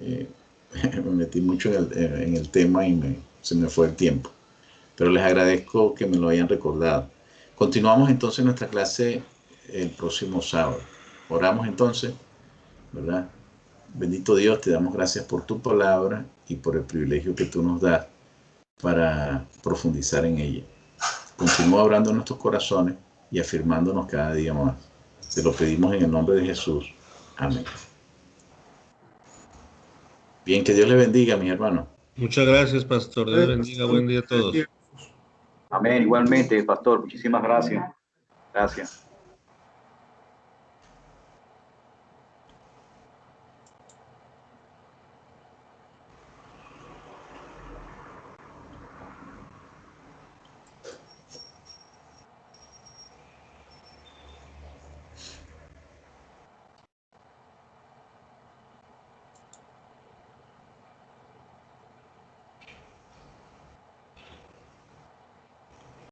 me metí mucho en el tema y se me fue el tiempo. Pero les agradezco que me lo hayan recordado. Continuamos entonces nuestra clase el próximo sábado. Oramos entonces, ¿verdad? Bendito Dios, te damos gracias por tu palabra y por el privilegio que tú nos das para profundizar en ella. Continúa obrando en nuestros corazones y afirmándonos cada día más. Te lo pedimos en el nombre de Jesús. Amén. Bien, que Dios le bendiga, mis hermanos. Muchas gracias, pastor. Dios bendiga. Buen día a todos. Amén. Igualmente, pastor. Muchísimas gracias. Gracias.